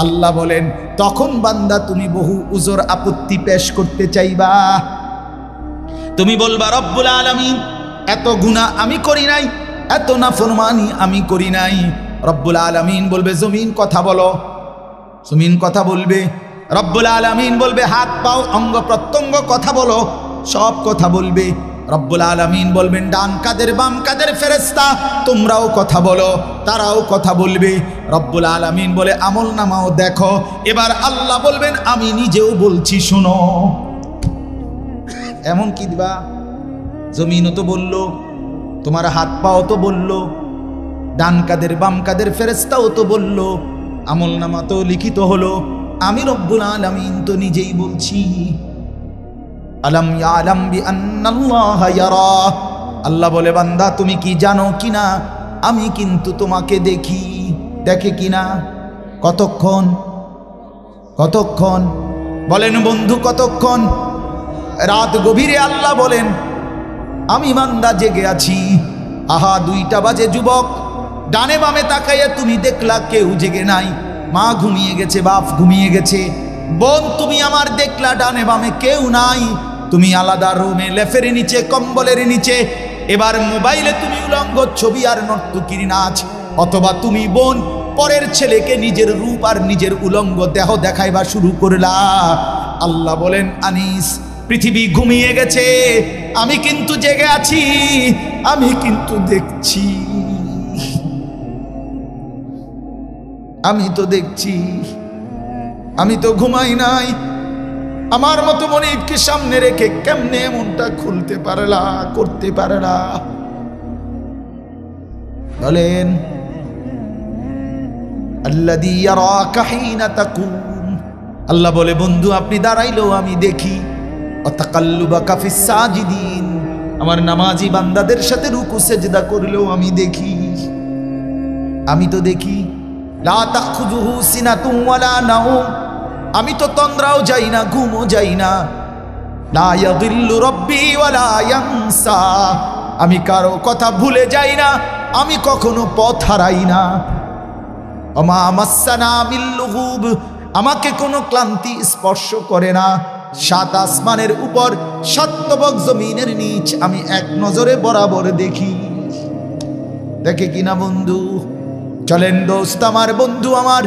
আল্লাহ বলেন তখন বান্দা তুমি বহু উজর আপত্তি পেশ করতে চাইবা। তুমি বলবা রব্বুল আলামিন এত গুনাহ আমি করি নাই, এত নাফরমানি আমি করি নাই। রব্বুল আলামিন বলবে জমিন কথা বলো, জমিন কথা বলবে। রব্বুল আলামিন বলবে হাত পাও অঙ্গ প্রত্যঙ্গ কথা বলো, সব কথা বলবে। রব্বুল আলামিন বলবেন ডান কাদের বাম কাদের ফেরেশতা তোমরাও কথা বলো, তারাও কথা বলবে। রব্বুল আলামিন বলে আমল নামাও দেখো। এবার আল্লাহ বলবেন আমি নিজেও বলছি শোনো। এমন কি দিবা, জমিনও তো বলল, তোমার হাত পাও তো বলল, ডান কাদের বাম কাদের ফেরেশতাও তো বলল, আমল নামা তো লিখিত হলো, আমি রব্বুল আলামিন তো নিজেই বলছি। আলাম ইয়ালাম বিআন্নাল্লাহা ইয়ারা, আল্লাহ বলে বান্দা তুমি কি জানো কিনা আমি কিন্তু তোমাকে দেখি। দেখে কিনা? কতক্ষণ? কতক্ষণ বলেন বন্ধু, কতক্ষণ? রাত গভীরে আল্লাহ বলেন আমি বান্দা জেগে আছি। আহা 2টা বাজে যুবক, ডানে বামে তাকাইয়া তুমি দেখলা কেউ জেগে নাই, মা ঘুমিয়ে গেছে, বাপ ঘুমিয়ে গেছে, বোন তুমি আমার দেখলা ডানে বামে কেউ নাই, তুমি আলাদা রুমে লেফের নিচে কম্বলের নিচে। এবার মোবাইলে তুমি উলঙ্গ ছবি আর নর্তকীর নাচ, অথবা তুমি বোন পরের ছেলেকে নিজের রূপ আর নিজের উলঙ্গ দেহ দেখাইবা শুরু করলা। আল্লাহ বলেন আনিস পৃথিবী ঘুমিয়ে গেছে, আমি কিন্তু জেগে আছি, আমি কিন্তু দেখছি, আমি তো দেখছি, আমি তো ঘুমাই নাই। আমার মতো মনিবকে সামনে রেখে কেমনে মনটা খুলতে পারলা, করতে পারলা? বলেন আল্লাযী ইয়ারাকা হিনা তাকুম, আল্লাহ বলে বন্ধু আপনি দাঁড়াইলেও আমি দেখি। ওয়া তাকাল্লুবাকা ফিস সাজিদিন, আমার নামাজি বান্দাদের সাথে রুকু সেজদা করলেও আমি দেখি, আমি তো দেখি। লা তাখুযুহু সিনাতুন ওয়ালা নাওম, আমি তো তন্দ্রাও যাই না, ঘুমও যাই না। লা ইয়াদিল্লু রাব্বি ওয়ালা ইয়ানসা, আমি কারো কথা ভুলে যাই না, আমি কখনো পথ হারাই না। ওমা মাসসানা মিল লুগুব, আমাকে কোনো ক্লান্তি স্পর্শ করে না। 7 আসমানের উপর 7 তবক জমিনের নিচ আমি এক নজরে বরাবর দেখি। দেখে কিনা বন্ধু? চলেন দোস্ত আমার, বন্ধু আমার,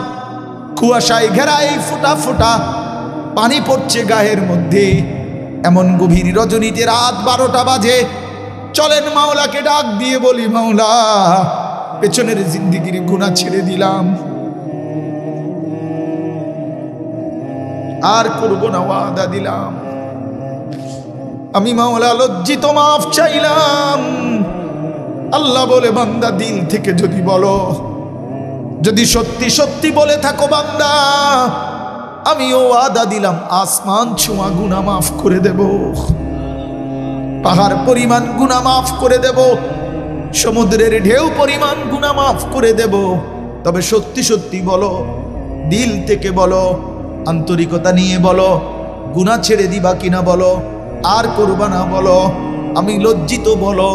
কুয়াশায় ঘেরা এই ফোঁটা ফোঁটা পানি পড়ছে গায়ের মধ্যে, এমন গভীর রজনীতে রাত 12টা বাজে। চলেন মাওলাকে ডাক দিয়ে বলি, মাওলা পেছনের জিন্দেগির গুনাহ ছেড়ে দিলাম, আর করবো না, ওয়াদা দিলাম। আমি মাওলা লজ্জিত, মাফ চাইলাম। আল্লাহ বলে, বান্দা দিল থেকে যদি বলো, যদি সত্যি সত্যি বলে থাকো বান্দা, আমিও ওয়াদা দিলাম আসমান ছোঁয়া গুনাহ মাফ করে দেব, পাহাড় পরিমাণ গুনাহ মাফ করে দেব, সমুদ্রের ঢেউ পরিমাণ গুনাহ মাফ করে দেব। তবে সত্যি সত্যি বলো, দিল থেকে বলো, আন্তরিকতা নিয়ে বলো, গুনাহ ছেড়ে দিবা কিনা বলো, আর করবা না বলো, আমি লজ্জিত বলো,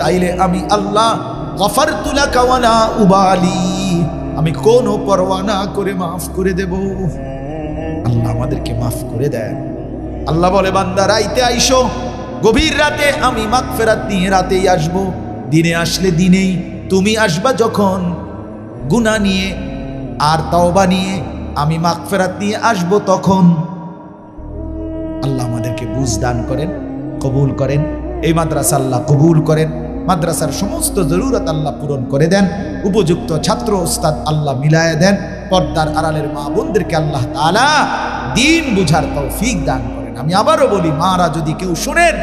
তাইলে আমি আল্লাহ গফারতু লাকা ওয়ালা উবালি, আমি কোনো পরোয়া না করে মাফ করে দেব। আল্লাহ আমাদেরকে মাফ করে দেন। আল্লাহ বলে, বান্দা রাইতে আইসো, গভীর রাতে আমি মাগফিরাত নিয়ে রাতেই আসবো, দিনে আসলে দিনেই। তুমি আসবা যখন গুনাহ নিয়ে আর তওবা নিয়ে, আমি মাগফিরাত নিয়ে আসবো তখন। আল্লাহ আমাদেরকে বুঝ দান করেন, কবুল করেন। এই মাদ্রাসা আল্লাহ কবুল করেন, মাদ্রাসার সমস্ত জরুরত আল্লাহ পূরণ করে দেন, উপযুক্ত ছাত্র ওস্তাদ আল্লাহ মিলায় দেন, পর্দার আড়ালের মা বোনদেরকে আল্লাহ তাআলা দ্বীন বুঝার তৌফিক দান করেন। আমি আবারও বলি, মারা যদি কেউ শুনেন,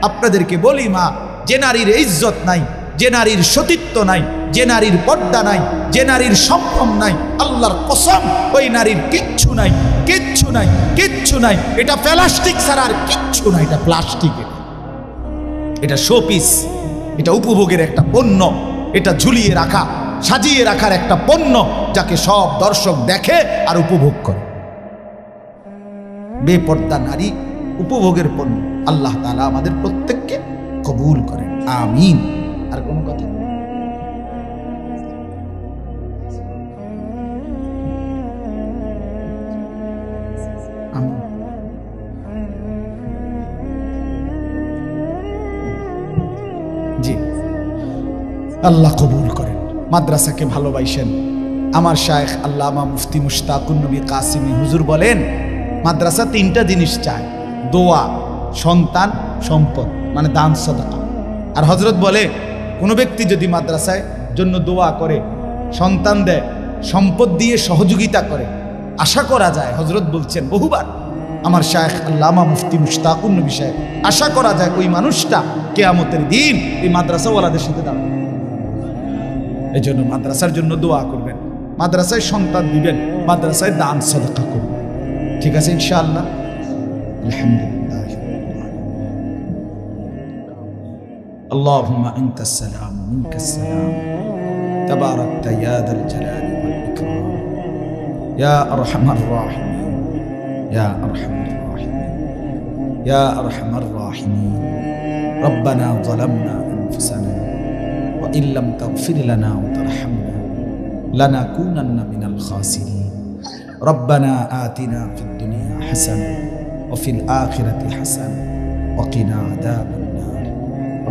আপনাদেরকে বলি, মা, যে নারীর ইজ্জত নাই, যে নারীর সতীত্ব নাই, যে নারীর পর্দা নাই, যে নারীর সম্ভ্রম নাই, আল্লাহর কসম ওই নারীর কিচ্ছু নাই, কিচ্ছু নাই, কিচ্ছু নাই। এটা প্লাস্টিক ছাড়া আর কিচ্ছু নাই। এটা প্লাস্টিক, এটা শোপিস, এটা উপভোগের একটা পণ্য, এটা ঝুলিয়ে রাখা, সাজিয়ে রাখার একটা পণ্য, যাকে সব দর্শক দেখে আর উপভোগ করে। বেপর্দা নারী উপভোগের পণ্য। আল্লাহ তাআলা আমাদের প্রত্যেককে কবুল করেন, আমিন। আর কোন কথা? জি, আল্লাহ কবুল করেন। মাদ্রাসাকে ভালোবাসেন। আমার শায়েখ আল্লামা মুফতি মুশতাকুন নবী কাসিমি হুজুর বলেন, মাদ্রাসা 3টা জিনিস চায়, দোয়া, সন্তান, সম্পদ, মানে দান সাদাকা। আর হযরত বলে, কোনো ব্যক্তি যদি মাদ্রাসায় জন্য দোয়া করে, সন্তান দেয়, সম্পদ দিয়ে সহযোগিতা করে, আশা করা যায়, হযরত বলছেন বহুবার, আমার শায়েখ আল্লামা মুফতি মুশতাকুন নবী সাহেব, আশা করা যায় ওই মানুষটা কিয়ামতের দিন এই মাদ্রাসাওয়ালাদের সাথে দাঁড়াবে। এই জন্য মাদ্রাসার জন্য দোয়া করবেন, মাদ্রাসায় সন্তান দিবেন, মাদ্রাসায় দান সাদাকা করবেন। ঠিক আছে ইনশাআল্লাহ। আলহামদুলিল্লাহ। اللهم أنت السلام ومنك السلام تباركت يا ذا الجلال والإكرام يا أرحم الراحمين يا أرحم الراحمين يا أرحم الراحمين ربنا ظلمنا أنفسنا وإن لم تغفر لنا وترحمنا لنكونن من الخاسرين ربنا آتنا في الدنيا حسنة وفي الآخرة حسنة وقنا عذاب النار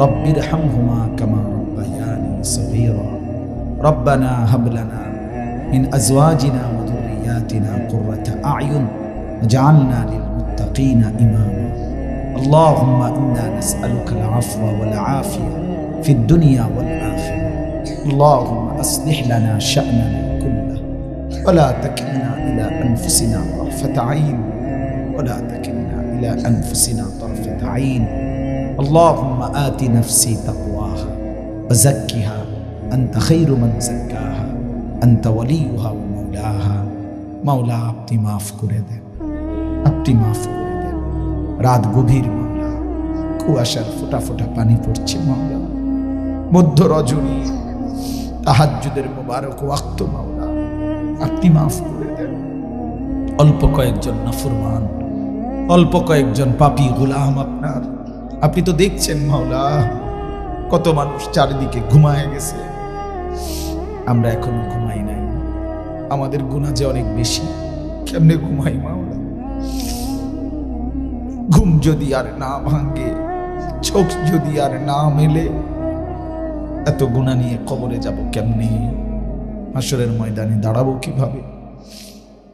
رب ارحمهما كما ربياني صغيرا ربنا هب لنا من أزواجنا وذرياتنا قرة أعين واجعلنا للمتقين إماما اللهم إنا نسألك العفو والعافية في الدنيا والآخرة اللهم أصلح لنا شأننا كله ولا تكلنا إلى أنفسنا طرفة عين ولا تكلنا إلى أنفسنا طرفة عين اللهم آت نفسي تقواها وزكها أنت خير من زكاها أنت وليها ومولاها مولا আপনি মাফ করে দেন, আপনি মাফ করে দেন। রাত গভীর মাওলা, কুয়াশার ফোঁটা ফোঁটা পানি পড়ছে মাওলা, মধ্য রজনী, তাহাজ্জুদের মুবারক ওয়াক্ত মাওলা, আপনি মাফ করে দেন। অল্প কয়েকজন নাফরমান, অল্প কয়েকজন পাপী গোলাম আপনার, আপনি তো দেখছেন মাওলা, কত মানুষ চারিদিকে ঘুমায় গেছে, আমরা এখনো ঘুমাই নাই। আমাদের গুনাহ যে অনেক বেশি, কেমনে ঘুমাই মাওলা? ঘুম যদি আর না ভাঙে, চোখ যদি আর না মেলে, এত গুনাহ নিয়ে কবরে যাব কেমনে? হাসরের ময়দানে দাঁড়াবো কিভাবে?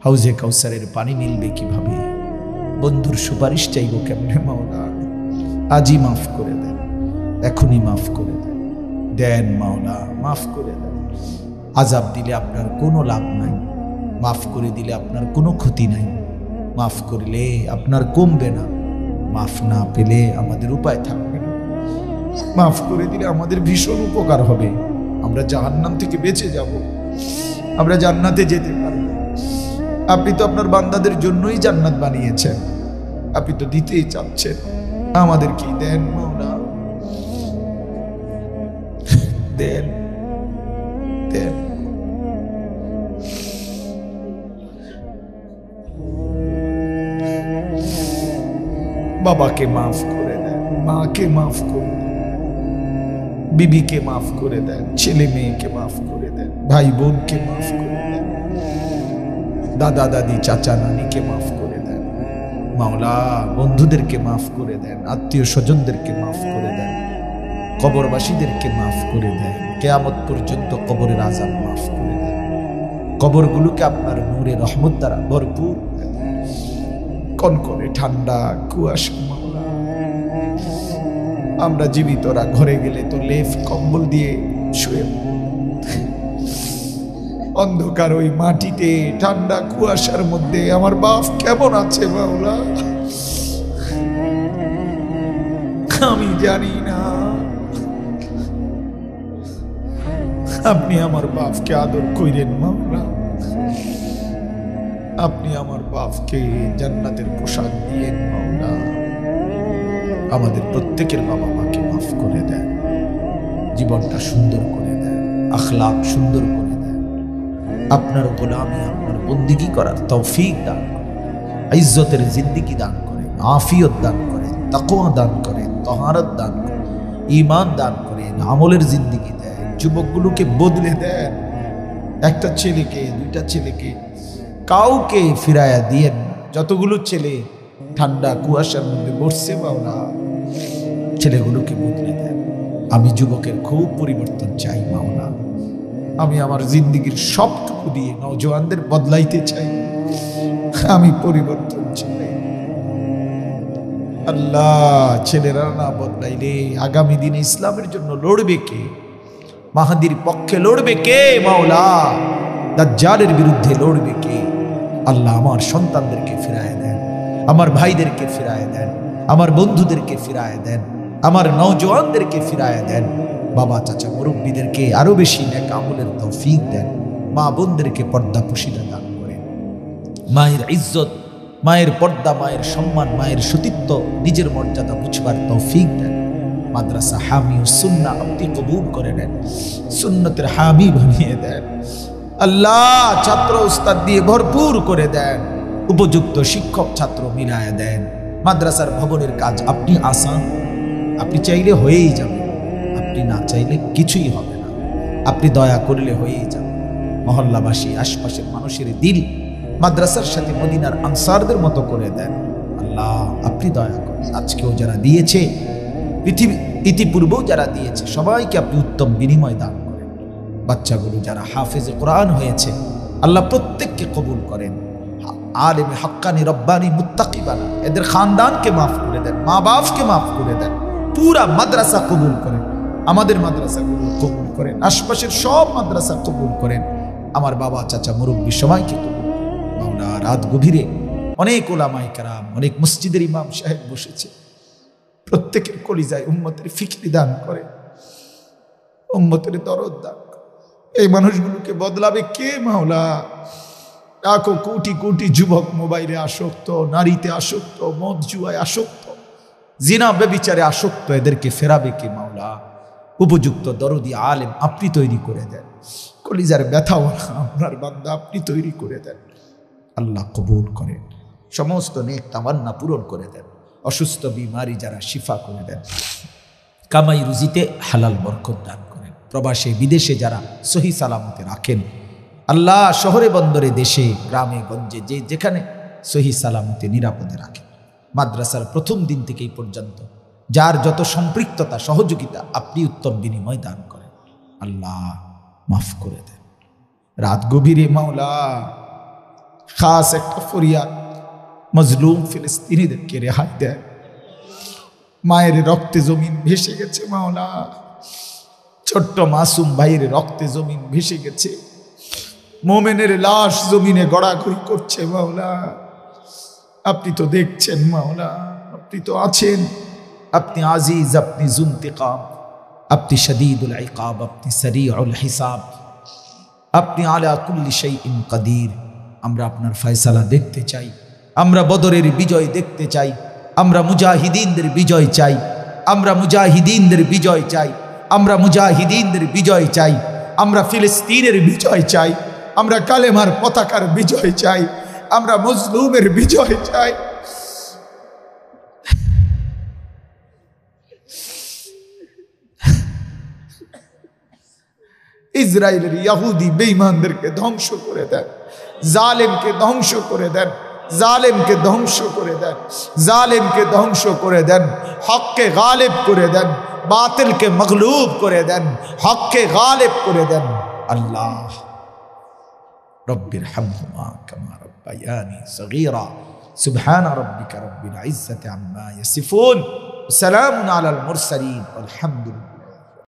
হাউজে কাউসারের পানি মিলবে কিভাবে? বন্ধুর সুপারিশ চাইব কেমনে? মাওলা আজই মাফ করে দেন, এখনই মাফ করে দেন। দেন মাওলা, মাফ করে দেন। আযাব দিলে আপনার কোনো লাভ নাই, মাফ করে দিলে আপনার কোনো ক্ষতি নাই। মাফ করলে আপনার কমবে না, মাফ না পেলে আমাদের উপায় থাকবে না। মাফ করে দিলে আমাদের ভীষণ উপকার হবে। আমরা জাহান্নাম থেকে বেঁচে যাব, আমরা জান্নাতে যেতে পারব। আপনি তো আপনার বান্দাদের জন্যই জান্নাত বানিয়েছেন, আপনি তো দিতেই চাচ্ছেন। আমাদের কি দেন মাওলা, দেন দেন। বাবাকে মাফ করে দেন, মাকে মাফ করে দেন, বিবিকে মাফ করে দেন, ছেলে মেয়েকে মাফ করে দেন, ভাই বোনকে মাফ করে দেন, দাদা দাদি চাচা নানিকে মাফ করে দেন। মাওলা বন্ধুদেরকে মাফ করে দেন, আত্মীয় স্বজনদেরকে মাফ করে দেন, কবরবাসীদেরকে মাফ করে দেন। কিয়ামত পর্যন্ত কবরের আযাব মাফ করে দেন। কবরগুলোকে আপনার নূরে রহমত দ্বারা ভরপুর করে দেন। কনকনে ঠান্ডা কুয়াশা মাওলা, আমরা জীবিতরা ঘরে গেলে তো লেফ কম্বল দিয়ে শুয়ে, অন্ধকার ওই মাটিতে ঠান্ডা কুয়াশার মধ্যে আমার বাপ কেমন আছে মাওলা আমি জানি না। আপনি আমার বাপকে আদর কইরেন মাওলা, আপনি আমার বাপকে জান্নাতের পোশাক দিয়েন মাওলা। আমাদের প্রত্যেকের বাবা মাকে মাফ করে দেন, জীবনটা সুন্দর করে দেন, আখলাক সুন্দর করে দেন। আপনার গোলামি, আপনার বন্দিগি করার তৌফিক দান করেন, ইজ্জতের জিন্দেগি দান করেন, আফিয়ত দান করেন, তাকওয়া দান করেন, তহারত দান করেন, ঈমান দান করেন, আমলের জিন্দেগি দেন। যুবকগুলোকে বদলে দেন। একটা ছেলেকে, দুইটা ছেলেকে, কাউকে ফিরায়া দিয়েন না। যতগুলো ছেলে ঠান্ডা কুয়াশার মধ্যে বসছে মাওলা, ছেলেগুলোকে বদলে দেন। আমি যুবকের খুব পরিবর্তন চাই মাওলা। আমি আমার জিন্দেগির সবটুকু দিয়ে নওজওয়ানদের বদলাইতে চাই। আমি পরিবর্তন চাই আল্লাহ। ছেলেরা না বদলাইলে আগামী দিনে ইসলামের জন্য লড়বে কে? মাহাদির পক্ষে লড়বে কে মাওলা? দাজ্জালের বিরুদ্ধে লড়বে কে? আল্লাহ আমার সন্তানদেরকে ফিরায় দেন, আমার ভাইদেরকে ফিরায় দেন, আমার বন্ধুদেরকে ফিরায় দেন, আমার নওজওয়ানদেরকে ফিরায় দেন। বাবা চাচা মুরব্বীদেরকে আরো বেশি নেক আমলের তৌফিক দেন। মা বোনদেরকে পর্দা পুশিদা দান করেন। মায়ের ইজ্জত, মায়ের পর্দা, মায়ের সম্মান, মায়ের সতীত্ব, নিজের মর্যাদা বুঝবার তৌফিক দেন। মাদ্রাসা হামি ও সুন্নাহ আপনি কবুল করে নেন, সুন্নতের হামি বানিয়ে দেন। আল্লাহ ছাত্র উস্তাদ দিয়ে ভরপুর করে দেন, উপযুক্ত শিক্ষক ছাত্র মিলায়া দেন। মাদ্রাসার ভবনের কাজ আপনি আসান, আপনি চাইলে হয়েই যাবে, আপনি না চাইলে কিছুই হবে না। আপনি দয়া করলে হয়েই যাবে। মহল্লাবাসী, আশপাশের মানুষের দিল মাদ্রাসার সাথে মদিনার আনসারদের মতো করে দেন। আল্লাহ আপনি দয়া করেন। আজকেও যারা দিয়েছে, পৃথিবী ইতিপূর্বেও যারা দিয়েছে, সবাইকে আপনি উত্তম বিনিময় দান করেন। বাচ্চাগুলো যারা হাফেজে কোরআন হয়েছে, আল্লাহ প্রত্যেককে কবুল করেন। আলেমে হক্কানি রব্বানি মুত্তাকি বানান। এদের খানদানকে মাফ করে দেন, মা বাপকে মাফ করে দেন। পুরা মাদ্রাসা কবুল করেন, আমাদের মাদ্রাসাগুলো কবুল করেন, আশপাশের সব মাদ্রাসা কবুল করেন। আমার বাবা চাচা মুরব্বী সবাইকে কবুল করেন মাওলা। রাত গভীরে অনেক ওলামায়ে কেরাম, অনেক মসজিদের ইমাম সাহেব বসেছে। প্রত্যেকের কলিজায় উম্মতের ফিকরি দান করে, উম্মতের দরদ দান করে। এই মানুষগুলোকে বদলাবে কে মাওলা? লাখো কোটি কোটি যুবক মোবাইলে আসক্ত, নারীতে আসক্ত, মদ জুয়ায় আসক্ত, জিনা ব্যভিচারে আসক্ত। এদেরকে ফেরাবে কে মাওলা? উপযুক্ত দরদি আলেম আপনি তৈরি করে দেন। কলিজার ব্যথাওয়ালা আপনার বান্দা আপনি তৈরি করে দেন। আল্লাহ কবুল করেন, সমস্ত নেক তামান্না পূরণ করে দেন। অসুস্থ বিমারি যারা শিফা করে দেন। কামাই রুজিতে হালাল বরকত দান করেন। প্রবাসে বিদেশে যারা সহি সালামতে রাখেন, আল্লাহ শহরে বন্দরে দেশে গ্রামে গঞ্জে যে যেখানে সহি সালামতে নিরাপদে রাখেন। মাদ্রাসার প্রথম দিন থেকে এই পর্যন্ত যার যত সম্পৃক্ততা সহযোগিতা আপনি উত্তম বিনিময় দান করেন। আল্লাহ মাফ করে দেন। রাত গভীরে মাওলা খাস একটা ফরিয়াদ, মজলুম ফিলিস্তিনিদেরকে রেহাই দেন। মায়ের রক্তে জমিন ভেসে গেছে মাওলা, ছোট্ট মাসুম ভাইয়ের রক্তে জমিন ভেসে গেছে, মোমেনের লাশ জমিনে গড়াগড়ি করছে মাওলা। আপনি তো দেখছেন মাওলা, আপনি তো আছেন, আপনি আজিজ, আপনি জুন্তিকাম, আপনি শদীদুল ইকাব, আপনি সরিউল হিসাব, আপনি আলা কুল্লি শাইইন কাদির। আমরা আপনার ফয়সালা দেখতে চাই, আমরা বদরের বিজয় দেখতে চাই, আমরা মুজাহিদিনদের বিজয় চাই, আমরা মুজাহিদিনদের বিজয় চাই, আমরা মুজাহিদিনদের বিজয় চাই, আমরা ফিলিস্তিনের বিজয় চাই, আমরা কালেমার পতাকার বিজয় চাই, আমরা মজলুমের বিজয় চাই। ইসরায়েলের ইহুদি বেঈমানদেরকে ধ্বংস করে দেন, জালেমকে ধ্বংস করে দেন, জালেমকে ধ্বংস করে দেন, জালেমকে ধ্বংস করে দেন, হককে গালিব করে দেন, বাতিলকে মগলুব করে দেন, হককে গালিব করে দেন। আল্লাহ রব্বির হামহুমা কামা রব্বায়ানি সগীরা। সুবহান রাব্বিকা রব্বিল ইজ্জাতি আম্মা ইয়াসিফুন, সালামুন আলাল মুরসালিন, আলহামদুলিল্লাহ।